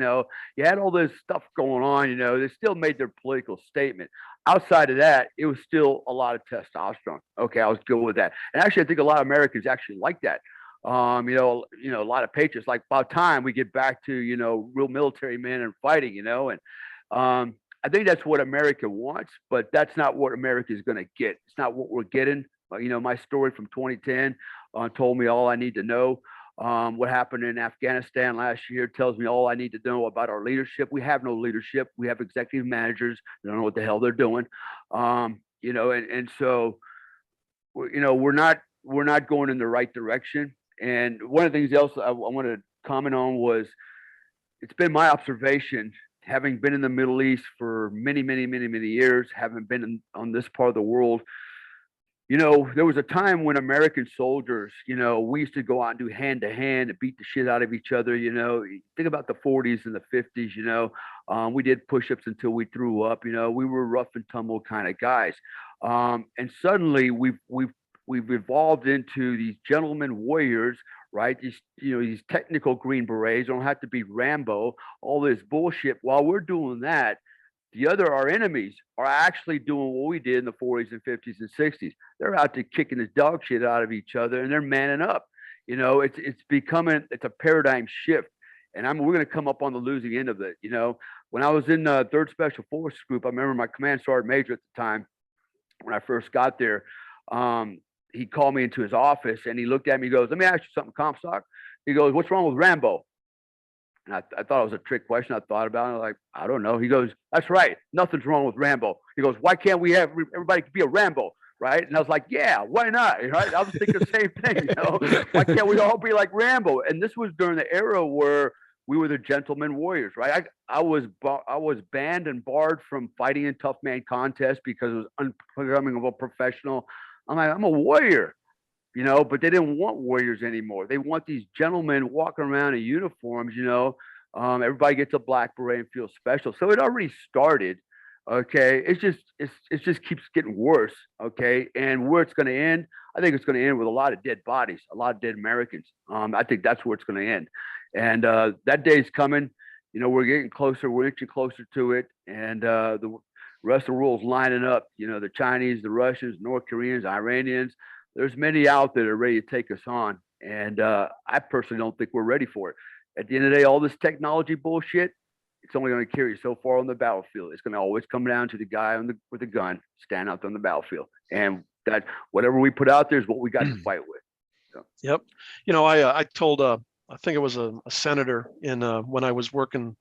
had all this stuff going on, they still made their political statement. Outside of that, it was still a lot of testosterone. Okay, I was good with that. And actually, I think a lot of Americans actually like that. A lot of patriots like about time we get back to, real military men and fighting, and I think that's what America wants, but that's not what America is going to get. It's not what we're getting. My story from 2010 told me all I need to know. What happened in Afghanistan last year tells me all I need to know about our leadership. We have no leadership. We have executive managers. They don't know what the hell they're doing. And so, we're not going in the right direction. And one of the things else I want to comment on was it's been my observation, having been in the Middle East for many, many, many, many years, having been on this part of the world. There was a time when American soldiers, we used to go out and do hand to hand and beat the shit out of each other. Think about the 40s and the 50s. We did push-ups until we threw up. We were rough and tumble kind of guys. And suddenly we've evolved into these gentlemen warriors, right? These technical Green Berets. Don't have to be Rambo. All this bullshit. While we're doing that, our enemies are actually doing what we did in the 40s and 50s and 60s. They're out there kicking the dog shit out of each other, and they're manning up. It's a paradigm shift, and we're going to come up on the losing end of it. When I was in the 3rd Special Forces Group, I remember my command sergeant major at the time when I first got there. He called me into his office and he looked at me. He goes, "Let me ask you something, Comstock." He goes, "What's wrong with Rambo?" And I thought it was a trick question. I thought about it. I was like, I don't know. He goes, "That's right. Nothing's wrong with Rambo." He goes, "Why can't we have everybody be a Rambo?" Right. And I was like, yeah, why not? Right. I was thinking the same thing. Why can't we all be like Rambo? And this was during the era where we were the gentleman warriors, right? I was banned and barred from fighting in tough man contests because it was unbecoming of a professional. I'm like, I'm a warrior. But they didn't want warriors anymore. They want these gentlemen walking around in uniforms, everybody gets a black beret and feels special. So it already started. Okay. It just keeps getting worse. Okay. And where it's going to end, I think it's going to end with a lot of dead bodies, a lot of dead Americans. I think that's where it's going to end. And that day is coming. We're getting closer. We're inching closer to it. And the rest of the world's lining up. The Chinese, the Russians, North Koreans, Iranians. There's many out there that are ready to take us on. And I personally don't think we're ready for it. At the end of the day, all this technology bullshit, it's only going to carry you so far on the battlefield. It's going to always come down to the guy with the gun, stand out on the battlefield. And that whatever we put out there is what we got to fight with. So. Yep. I told, I think it was a senator when I was working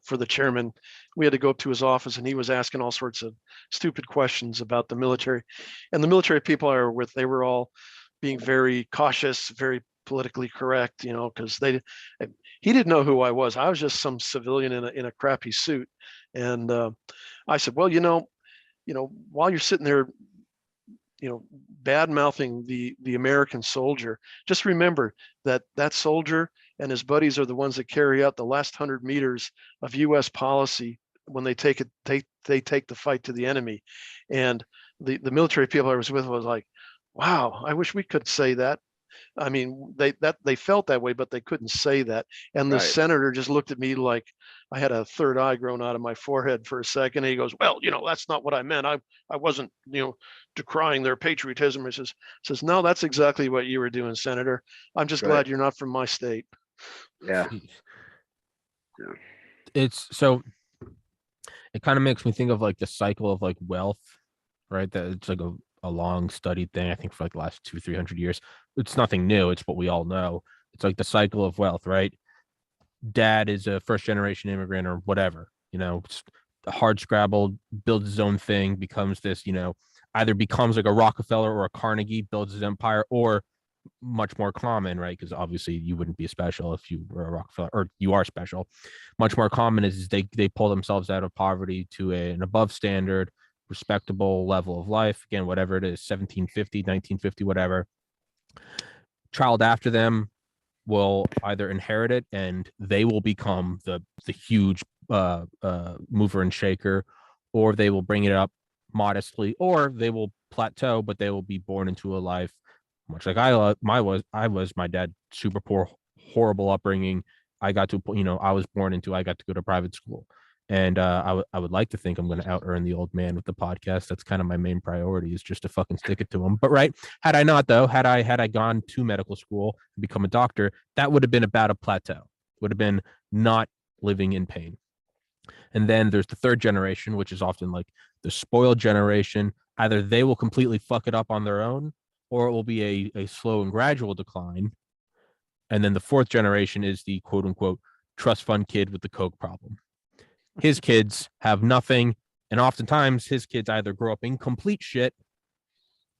for the chairman. We had to go up to his office and he was asking all sorts of stupid questions about the military. And the military people they were all being very cautious, very politically correct, because he didn't know who I was. I was just some civilian in a crappy suit. And I said, well, while you're sitting there, bad mouthing the American soldier, just remember that soldier and his buddies are the ones that carry out the last 100 meters of U.S. policy when they take the fight to the enemy. And the military people I was with was like, wow, I wish we could say that. I mean, they felt that way, but they couldn't say that. And the senator just looked at me like I had a third eye grown out of my forehead for a second. And he goes, well, that's not what I meant. I wasn't, decrying their patriotism. He says, no, that's exactly what you were doing, Senator. I'm just glad you're not from my state. Yeah. It's so it kind of makes me think of like the cycle of like wealth, right? That it's like a long studied thing, I think, for like the last 200-300 years. It's nothing new. It's what we all know. It's like the cycle of wealth, right? Dad is a first generation immigrant or whatever, hard scrabble, builds his own thing, becomes this, either becomes like a Rockefeller or a Carnegie, builds his empire, or much more common, right? Because obviously you wouldn't be special if you were a Rockefeller, or you are special. Much more common is they pull themselves out of poverty to an above standard, respectable level of life. Again, whatever it is, 1750, 1950, whatever. Child after them will either inherit it and they will become the huge mover and shaker, or they will bring it up modestly, or they will plateau, but they will be born into a life much like I was. My dad, super poor, horrible upbringing. I got to, I was born into. I got to go to private school, and I would like to think I'm going to out earn the old man with the podcast. That's kind of my main priority, is just to fucking stick it to him. But right, had I not though, had I gone to medical school and become a doctor, that would have been about a plateau. Would have been not living in pain. And then there's the third generation, which is often like the spoiled generation. Either they will completely fuck it up on their own, or it will be a slow and gradual decline. And then the fourth generation is the quote unquote trust fund kid with the coke problem. His kids have nothing. And oftentimes his kids either grow up in complete shit.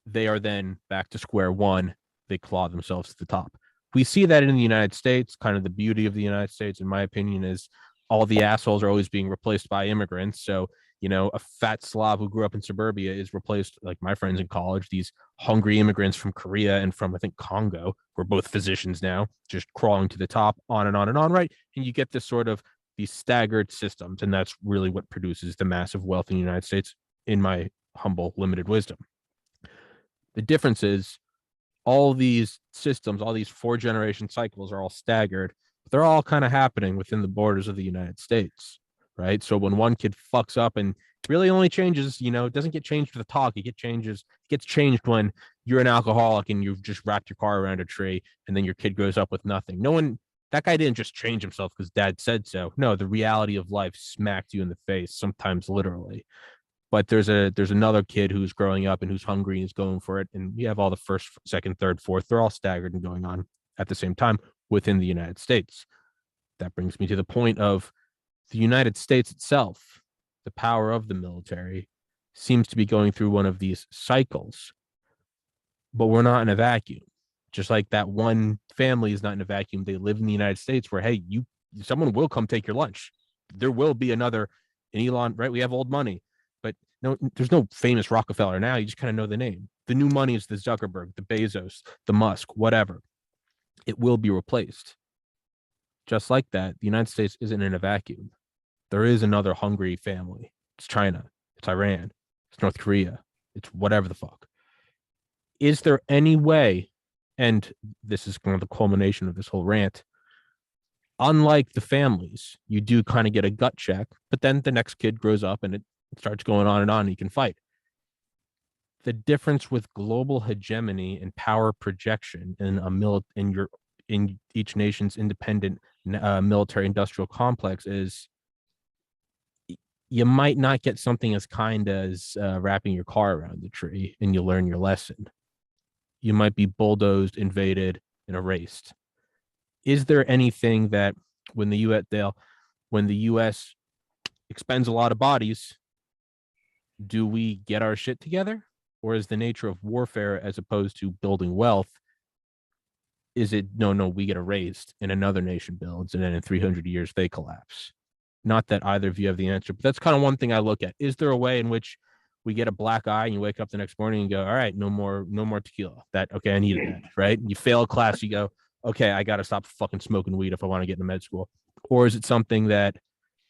They are then back to square one. They claw themselves to the top. We see that in the United States. Kind of the beauty of the United States, in my opinion, is all the assholes are always being replaced by immigrants. So, a fat Slav who grew up in suburbia is replaced, like my friends in college, these hungry immigrants from Korea and from, I think, Congo, who are both physicians now, just crawling to the top, on and on and on, right? And you get this sort of these staggered systems. And that's really what produces the massive wealth in the United States, in my humble, limited wisdom. The difference is all these systems, all these 4-generation cycles are all staggered, but they're all kind of happening within the borders of the United States, right? So when one kid fucks up and really only changes, it doesn't get changed with the talk. It gets changed when you're an alcoholic and you've just wrapped your car around a tree, and then your kid grows up with nothing. That guy didn't just change himself because dad said so. No, the reality of life smacked you in the face, sometimes literally. But there's another kid who's growing up and who's hungry and is going for it. And you have all the first, second, third, fourth. They're all staggered and going on at the same time within the United States. That brings me to the point of the United States itself. The power of the military seems to be going through one of these cycles, but we're not in a vacuum. Just like that one family is not in a vacuum. They live in the United States where, hey, someone will come take your lunch. There will be another Elon, right? We have old money. But no, there's no famous Rockefeller now. You just kind of know the name. The new money is the Zuckerberg, the Bezos, the Musk, whatever. It will be replaced. Just like that, the United States isn't in a vacuum. There is another hungry family. It's China. It's Iran. It's North Korea. It's whatever the fuck. Is there any way, and this is kind of the culmination of this whole rant, unlike the families, you do kind of get a gut check, but then the next kid grows up and it starts going on and you can fight. The difference with global hegemony and power projection in each nation's independent military industrial complex is you might not get something as kind as wrapping your car around the tree and you learn your lesson. You might be bulldozed, invaded, and erased. Is there anything that when the U.S. expends a lot of bodies, do we get our shit together? Or is the nature of warfare, as opposed to building wealth, is it no, we get erased and another nation builds, and then in 300 years they collapse? Not that either of you have the answer, but that's kind of one thing I look at. Is there a way in which we get a black eye and you wake up the next morning and go, all right, no more tequila. Okay, I needed that, right? You fail class, you go, okay, I got to stop fucking smoking weed if I want to get into med school. Or is it something that,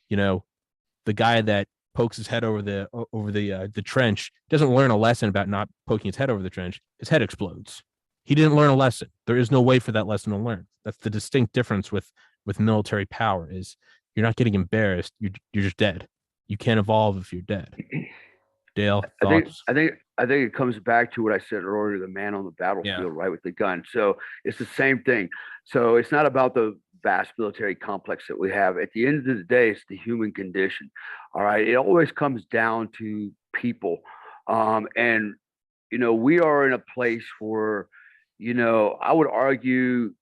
the guy that pokes his head over the trench doesn't learn a lesson about not poking his head over the trench? His head explodes. He didn't learn a lesson. There is no way for that lesson to learn. That's the distinct difference with military power. Is you're not getting embarrassed. You're just dead. You can't evolve if you're dead. Dale, thoughts? I think it comes back to what I said earlier, the man on the battlefield, right, with the gun. So it's the same thing. So it's not about the vast military complex that we have. At the end of the day, it's the human condition. All right. It always comes down to people. And we are in a place where, I would argue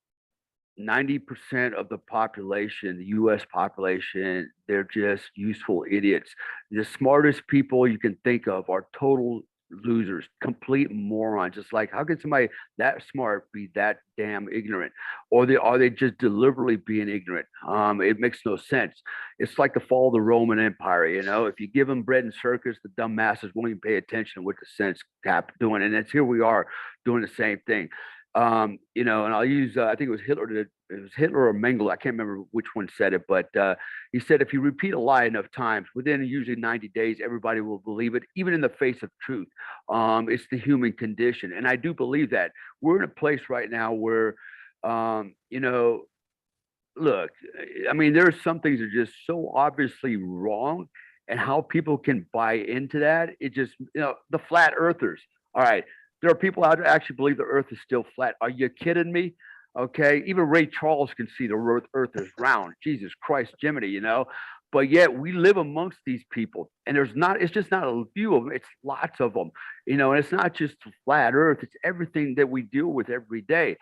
90% of the population, the US population, they're just useful idiots. The smartest people you can think of are total losers, complete morons. It's like, how can somebody that smart be that damn ignorant? Or are they just deliberately being ignorant? It makes no sense. It's like the fall of the Roman Empire. If you give them bread and circus, the dumb masses won't even pay attention to what the sense cap doing. And it's here we are doing the same thing. And I'll use, I think it was Hitler or Mengele. I can't remember which one said it, but he said if you repeat a lie enough times, within usually 90 days, everybody will believe it, even in the face of truth. It's the human condition. And I do believe that we're in a place right now where, look, I mean, there are some things that are just so obviously wrong, and how people can buy into that. It just, the flat earthers. All right. There are people out there that actually believe the earth is still flat. Are you kidding me? Okay. Even Ray Charles can see the earth is round. Jesus Christ, Jiminy, But yet we live amongst these people, and it's just not a few of them. It's lots of them, and it's not just flat earth. It's everything that we deal with every day.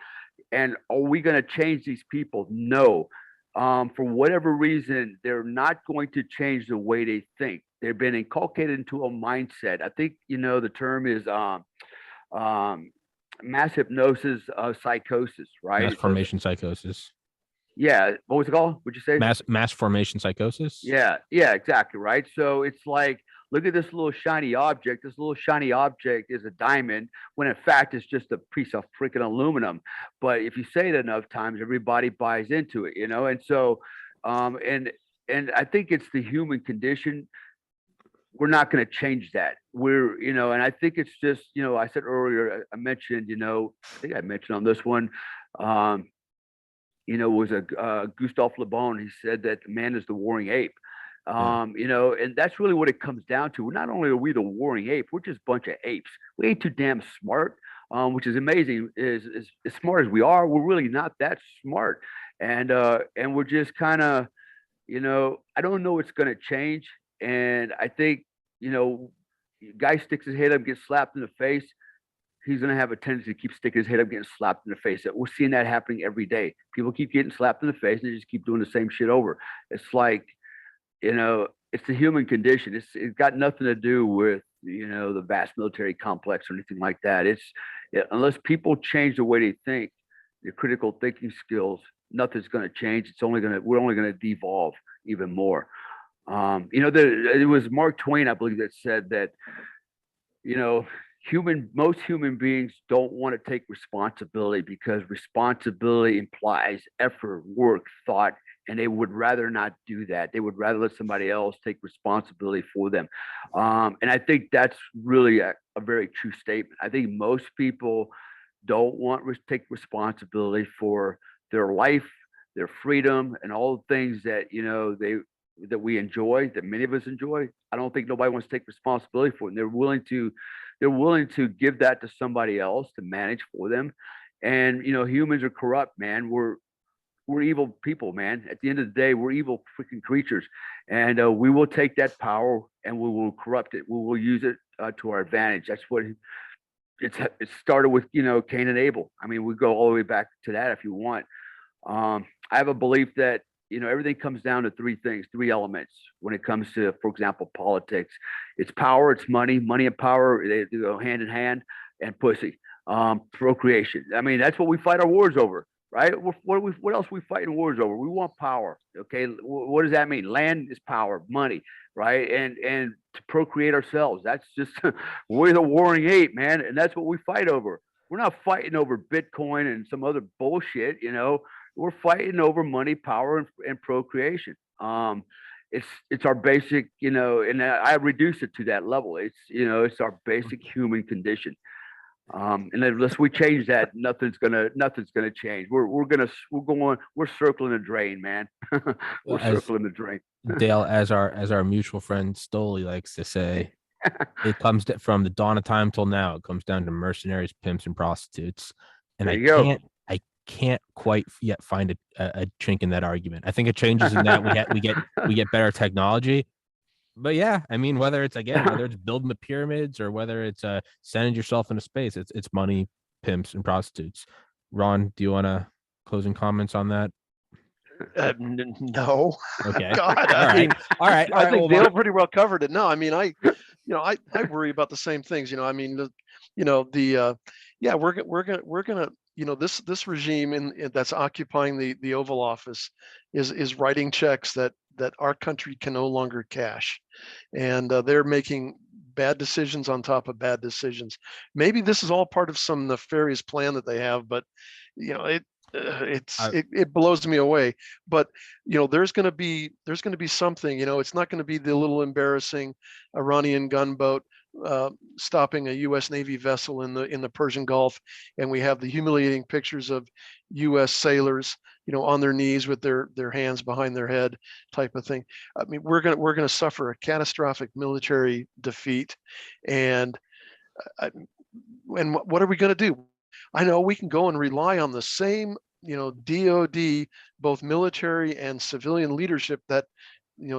And are we going to change these people? No. For whatever reason, they're not going to change the way they think. They've been inculcated into a mindset. I think, the term is mass hypnosis psychosis, right? Mass formation psychosis. Yeah. What was it called? What'd you say? Mass formation psychosis. Yeah. Yeah, exactly. Right. So it's like, look at this little shiny object. This little shiny object is a diamond, when in fact it's just a piece of freaking aluminum. But if you say it enough times, everybody buys into it, And so, and I think it's the human condition. We're not going to change that. And I think it's just, I said earlier, I mentioned, I think I mentioned on this one, was Gustave Le Bon. He said that man is the warring ape. And that's really what it comes down to. Not only are we the warring ape, we're just a bunch of apes. We ain't too damn smart, which is amazing. Is as smart as we are, we're really not that smart. And we're just kind of, I don't know what's going to change. And I think, guy sticks his head up, gets slapped in the face. He's going to have a tendency to keep sticking his head up, getting slapped in the face. We're seeing that happening every day. People keep getting slapped in the face, and they just keep doing the same shit over. It's like, it's the human condition. It's got nothing to do with, the vast military complex or anything like that. Unless people change the way they think, their critical thinking skills, nothing's going to change. We're only going to devolve even more. It was Mark Twain, I believe, that said that, most human beings don't want to take responsibility, because responsibility implies effort, work, thought, and they would rather not do that. They would rather let somebody else take responsibility for them. And I think that's really a very true statement. I think most people don't want to take responsibility for their life, their freedom, and all the things that, that we enjoy, that many of us enjoy. I don't think nobody wants to take responsibility for it. And they're willing to give that to somebody else to manage for them. And, humans are corrupt, man. We're evil people, man. At the end of the day, we're evil freaking creatures. And we will take that power and we will corrupt it. We will use it to our advantage. That's what it started with, Cain and Abel. I mean, we go all the way back to that if you want. I have a belief that, everything comes down to three things, three elements when it comes to, for example, politics. It's power, it's money and power, they go hand in hand, and pussy, procreation. I mean, that's what we fight our wars over, right? What else are we fighting wars over? We want power. Okay. What does that mean? Land is power, money, right? And to procreate ourselves. That's just, we're the warring ape, man. And that's what we fight over. We're not fighting over Bitcoin and some other bullshit, We're fighting over money, power, and procreation. It's our basic, and I reduce it to that level. It's our basic human condition. And unless we change that, nothing's gonna change. We're circling the drain, man. We're circling the drain. Dale, as our mutual friend Stoley likes to say, it comes from the dawn of time till now. It comes down to mercenaries, pimps, and prostitutes. And I can't quite yet find a chink in that argument. I think it changes in that we get better technology. But yeah, I mean, whether it's building the pyramids or whether it's sending yourself into space, it's money, pimps, and prostitutes. Ron, do you want to closing comments on that? No. Okay. God, all right. I think Dale pretty well covered it. No, I mean, I worry about the same things. I mean, yeah, we're gonna, this regime that's occupying the Oval Office is writing checks that our country can no longer cash, and they're making bad decisions on top of bad decisions. Maybe this is all part of some nefarious plan that they have, but it blows me away. But there's going to be something. It's not going to be the little embarrassing Iranian gunboat stopping a U.S. Navy vessel in the Persian Gulf, and we have the humiliating pictures of U.S. sailors, on their knees with their hands behind their head, type of thing. I mean, we're gonna suffer a catastrophic military defeat, and what are we going to do? I know we can go and rely on the same, DOD, both military and civilian leadership that,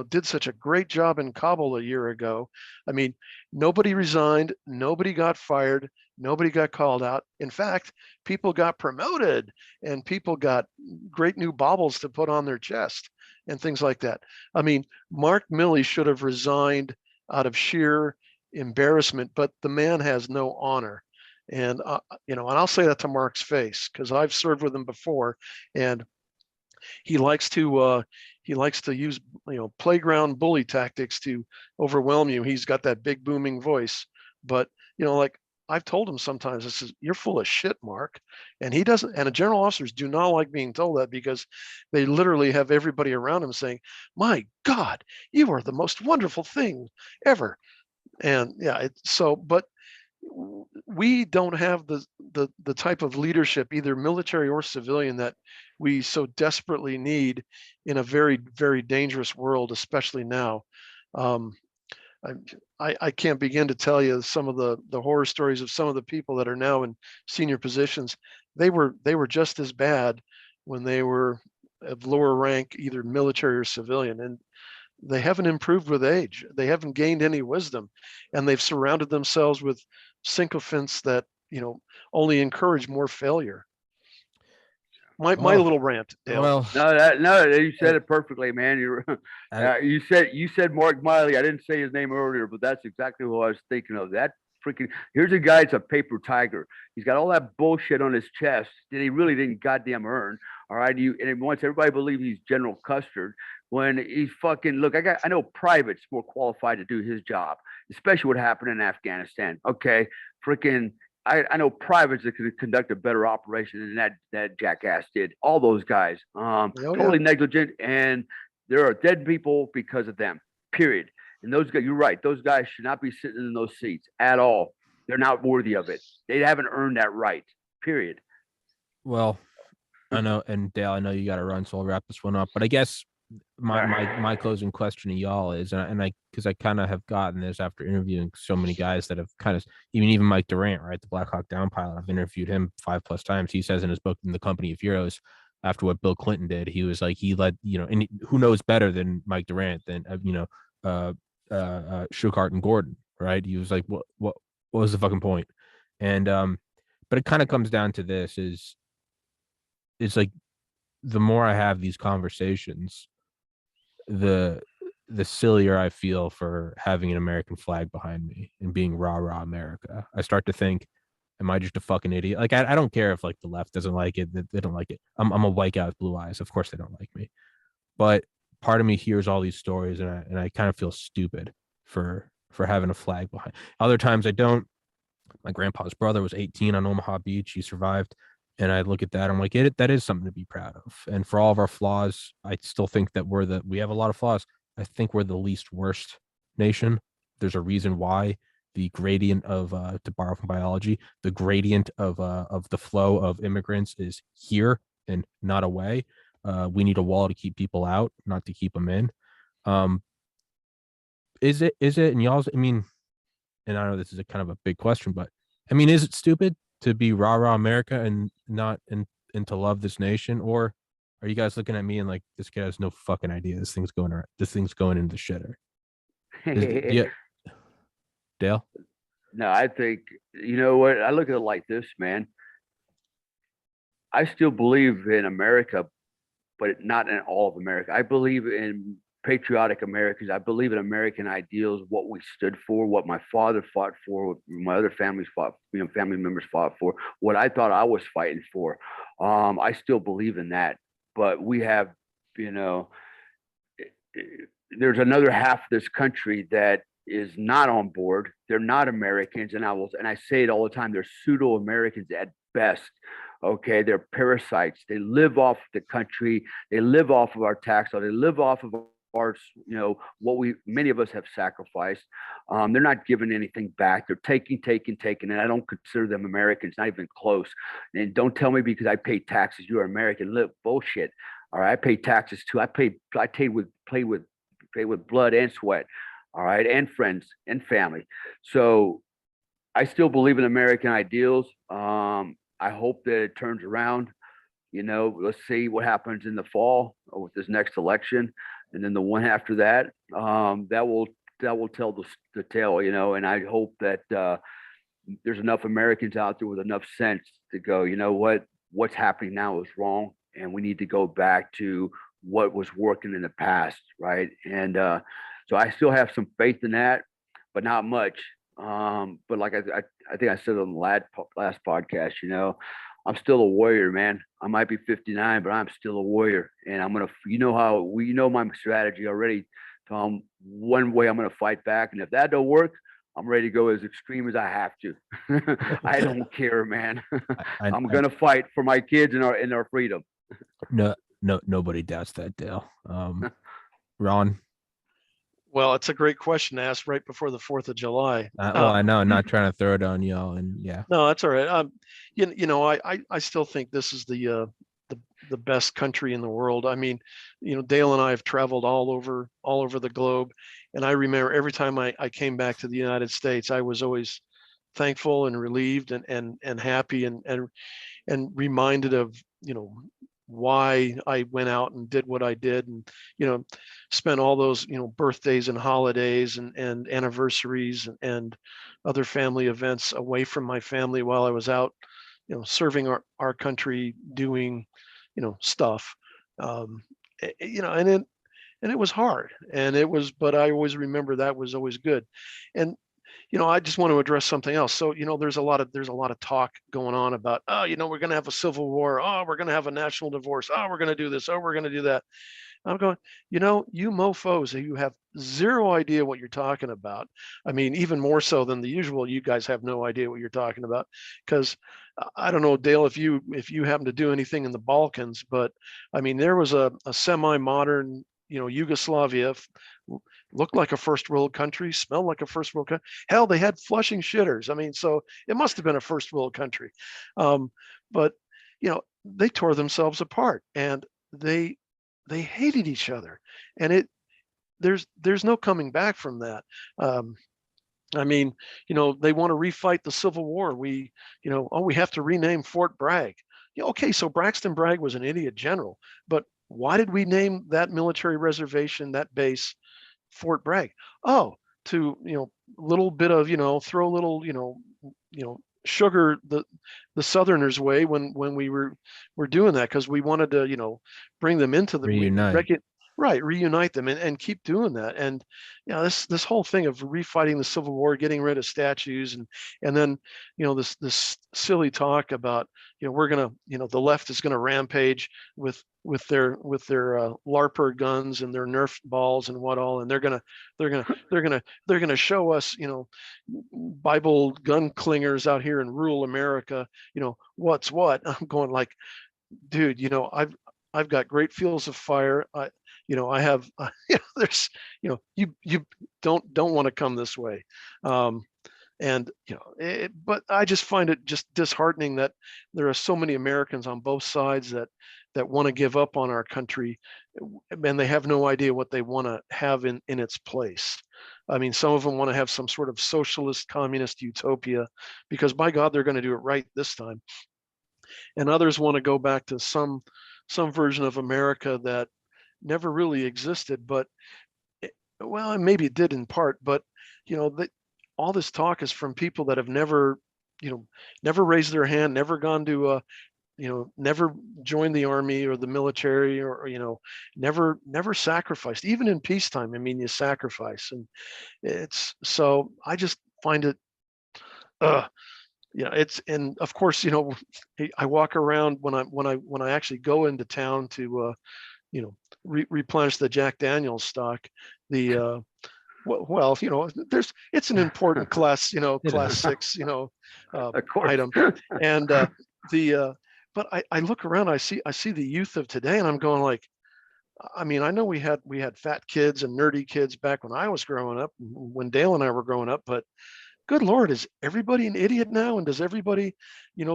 did such a great job in Kabul a year ago. I mean, nobody resigned, nobody got fired, nobody got called out. In fact, people got promoted and people got great new baubles to put on their chest and things like that. I mean, Mark Milley should have resigned out of sheer embarrassment, but the man has no honor. And and I'll say that to Mark's face because I've served with him before, and he likes to use playground bully tactics to overwhelm you. He's got that big booming voice, but like I've told him sometimes, this is, you're full of shit, Mark. And he doesn't, and the general officers do not like being told that because they literally have everybody around him saying, my God, you are the most wonderful thing ever. And yeah, but we don't have the type of leadership, either military or civilian, that we so desperately need in a very, very dangerous world, especially now. I can't begin to tell you some of the horror stories of some of the people that are now in senior positions. They were just as bad when they were of lower rank, either military or civilian, and they haven't improved with age. They haven't gained any wisdom, and they've surrounded themselves with sycophants that only encourage more failure. My little rant, Dale. Well, no, you said it perfectly, man. You said Mark Miley. I didn't say his name earlier, but that's exactly who I was thinking of. That freaking, here's a guy that's a paper tiger. He's got all that bullshit on his chest that he really didn't goddamn earn. All right, and he wants everybody to believe he's General Custard when he's fucking, look. I know privates more qualified to do his job, especially what happened in Afghanistan. Okay, freaking. I know privates that could conduct a better operation than that jackass did. All those guys, totally negligent, and there are dead people because of them. Period. And those guys, you're right. Those guys should not be sitting in those seats at all. They're not worthy of it. They haven't earned that right. Period. Well, I know, and Dale, I know you got to run, so I'll wrap this one up. But I guess my closing question to y'all is, and I because I kind of have gotten this after interviewing so many guys that have kind of even Mike Durant, right, the Black Hawk Down pilot. I've interviewed him 5+ times. He says in his book, In the Company of Heroes, after what Bill Clinton did, he was like, he led, and who knows better than Mike Durant than Schuchart and Gordon, right? He was like, what was the fucking point? And but it kind of comes down to this: it's like the more I have these conversations, the sillier I feel for having an American flag behind me and being rah rah America. I start to think, am I just a fucking idiot? Like I don't care if like the left doesn't like it, they don't like it. I'm a white guy with blue eyes. Of course they don't like me. But part of me hears all these stories and I kind of feel stupid for having a flag behind. Other times I don't. My grandpa's brother was 18 on Omaha Beach. He survived. And I look at that, I'm like, that is something to be proud of. And for all of our flaws, I still think that we have a lot of flaws. I think we're the least worst nation. There's a reason why the gradient of, to borrow from biology, the gradient of the flow of immigrants is here and not away. We need a wall to keep people out, not to keep them in. Is it, and y'all's, I mean, and I know this is a kind of a big question, but I mean, is it stupid to be rah rah America and not and to love this nation? Or are you guys looking at me and like, this guy has no fucking idea this thing's going into the shitter? Yeah, Dale. No, I think, you know what, I look at it like this, man. I still believe in America, but not in all of America. I believe in patriotic Americans. I believe in American ideals, what we stood for, what my father fought for, what my other families fought, family members fought for, what I thought I was fighting for. I still believe in that, but we have, you know, there's another half of this country that is not on board. They're not Americans, and I say it all the time. They're pseudo Americans at best. Okay, they're parasites. They live off the country. They live off of our tax. They live off of our, what many of us have sacrificed. They're not giving anything back. They're taking, and I don't consider them Americans, not even close. And don't tell me because I pay taxes, you're American. Live bullshit. All right, I pay taxes too. I paid with blood and sweat. All right, and friends and family. So I still believe in American ideals. I hope that it turns around. Let's see what happens in the fall with this next election, and then the one after that. That will tell the tale. And I hope that there's enough Americans out there with enough sense to go, what's happening now is wrong, and we need to go back to what was working in the past, right? And so I still have some faith in that, but not much. But like I think I said on the last podcast, I'm still a warrior, man. I might be 59, but I'm still a warrior, and I'm gonna. My strategy already, Tom. One way I'm gonna fight back, and if that don't work, I'm ready to go as extreme as I have to. I don't care, man. I'm gonna fight for my kids and our freedom. No, nobody doubts that, Dale. Ron. Well, it's a great question to ask right before the 4th of July. I know, not trying to throw it on y'all, and yeah. No, that's all right. I still think this is the best country in the world. I mean, Dale and I have traveled all over the globe, and I remember every time I came back to the United States, I was always thankful and relieved and happy and reminded of why I went out and did what I did, and spent all those birthdays and holidays and anniversaries and other family events away from my family while I was out serving our country, doing stuff, and it was hard, but I always remember that was always good. And I just want to address something else. So, there's a lot of talk going on about, we're going to have a civil war. Oh, we're going to have a national divorce. Oh, we're going to do this. Oh, we're going to do that. I'm going, you mofos, you have zero idea what you're talking about. I mean, even more so than the usual, you guys have no idea what you're talking about. Because I don't know, Dale, if you happen to do anything in the Balkans, but I mean, there was a semi-modern, Yugoslavia, looked like a first world country, smelled like a first world country. Hell, they had flushing shitters. I mean, so it must have been a first world country. But they tore themselves apart, and they hated each other, and there's no coming back from that. I mean, they want to refight the Civil War. We have to rename Fort Bragg. Okay, so Braxton Bragg was an idiot general, but why did we name that military reservation, that base, Fort Bragg? Oh, to little bit of throw a little sugar the Southerners' way when we were doing that, because we wanted to bring them into the reunite them and keep doing that. And this whole thing of refighting the Civil War, getting rid of statues, and then this silly talk about we're gonna the left is gonna rampage with their LARPer guns and their Nerf balls and what all, and they're gonna show us Bible gun clingers out here in rural America what's what. I'm going like, dude, I've got great fields of fire. I have, there's, you don't want to come this way. But I just find it just disheartening that there are so many Americans on both sides that want to give up on our country, and they have no idea what they want to have in its place. I mean, some of them want to have some sort of socialist, communist utopia, because by God, they're going to do it right this time. And others want to go back to some version of America that never really existed, but well, maybe it did in part, but all this talk is from people that have never raised their hand, never gone to never joined the army or the military, or never sacrificed, even in peacetime. I mean, you sacrifice, and so I just find it, and of course, I walk around when I actually go into town to replenish the Jack Daniel's stock. Well, it's an important class, class 6, Of course. item. And but I look around, I see the youth of today, and I'm going like, I mean, I know we had fat kids and nerdy kids back when I was growing up, when Dale and I were growing up, but good Lord, is everybody an idiot now? And does everybody,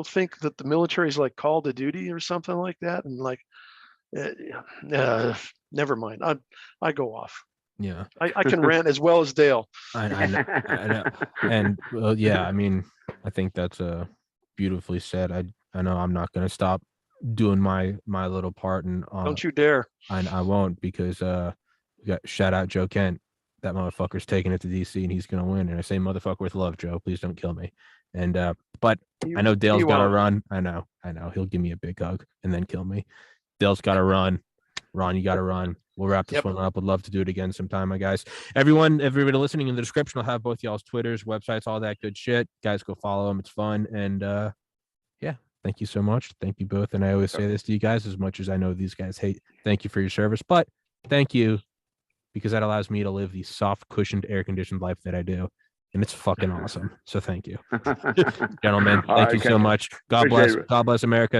think that the military is like Call to Duty or something like that? And like, never mind. I go off. Yeah. I can rant as well as Dale. I know. And yeah, I mean, I think that's beautifully said. I know I'm not going to stop doing my little part, and Don't you dare. I won't, because we got shout out Joe Kent. That motherfucker's taking it to DC and he's going to win. And I say motherfucker with love, Joe. Please don't kill me. And but I know Dale's got to run. I know. He'll give me a big hug and then kill me. Dale's got to run. Ron, you got to run. We'll wrap this one up. Would love to do it again sometime, my guys. Everybody listening, in the description, I'll have both y'all's Twitters, websites, all that good shit. Guys, go follow them. It's fun. And yeah, thank you so much. Thank you both. And I always say this to you guys, as much as I know these guys hate, thank you for your service, but thank you, because that allows me to live the soft, cushioned, air-conditioned life that I do. And it's fucking awesome. So thank you. Gentlemen, thank you so much. God bless. God bless America.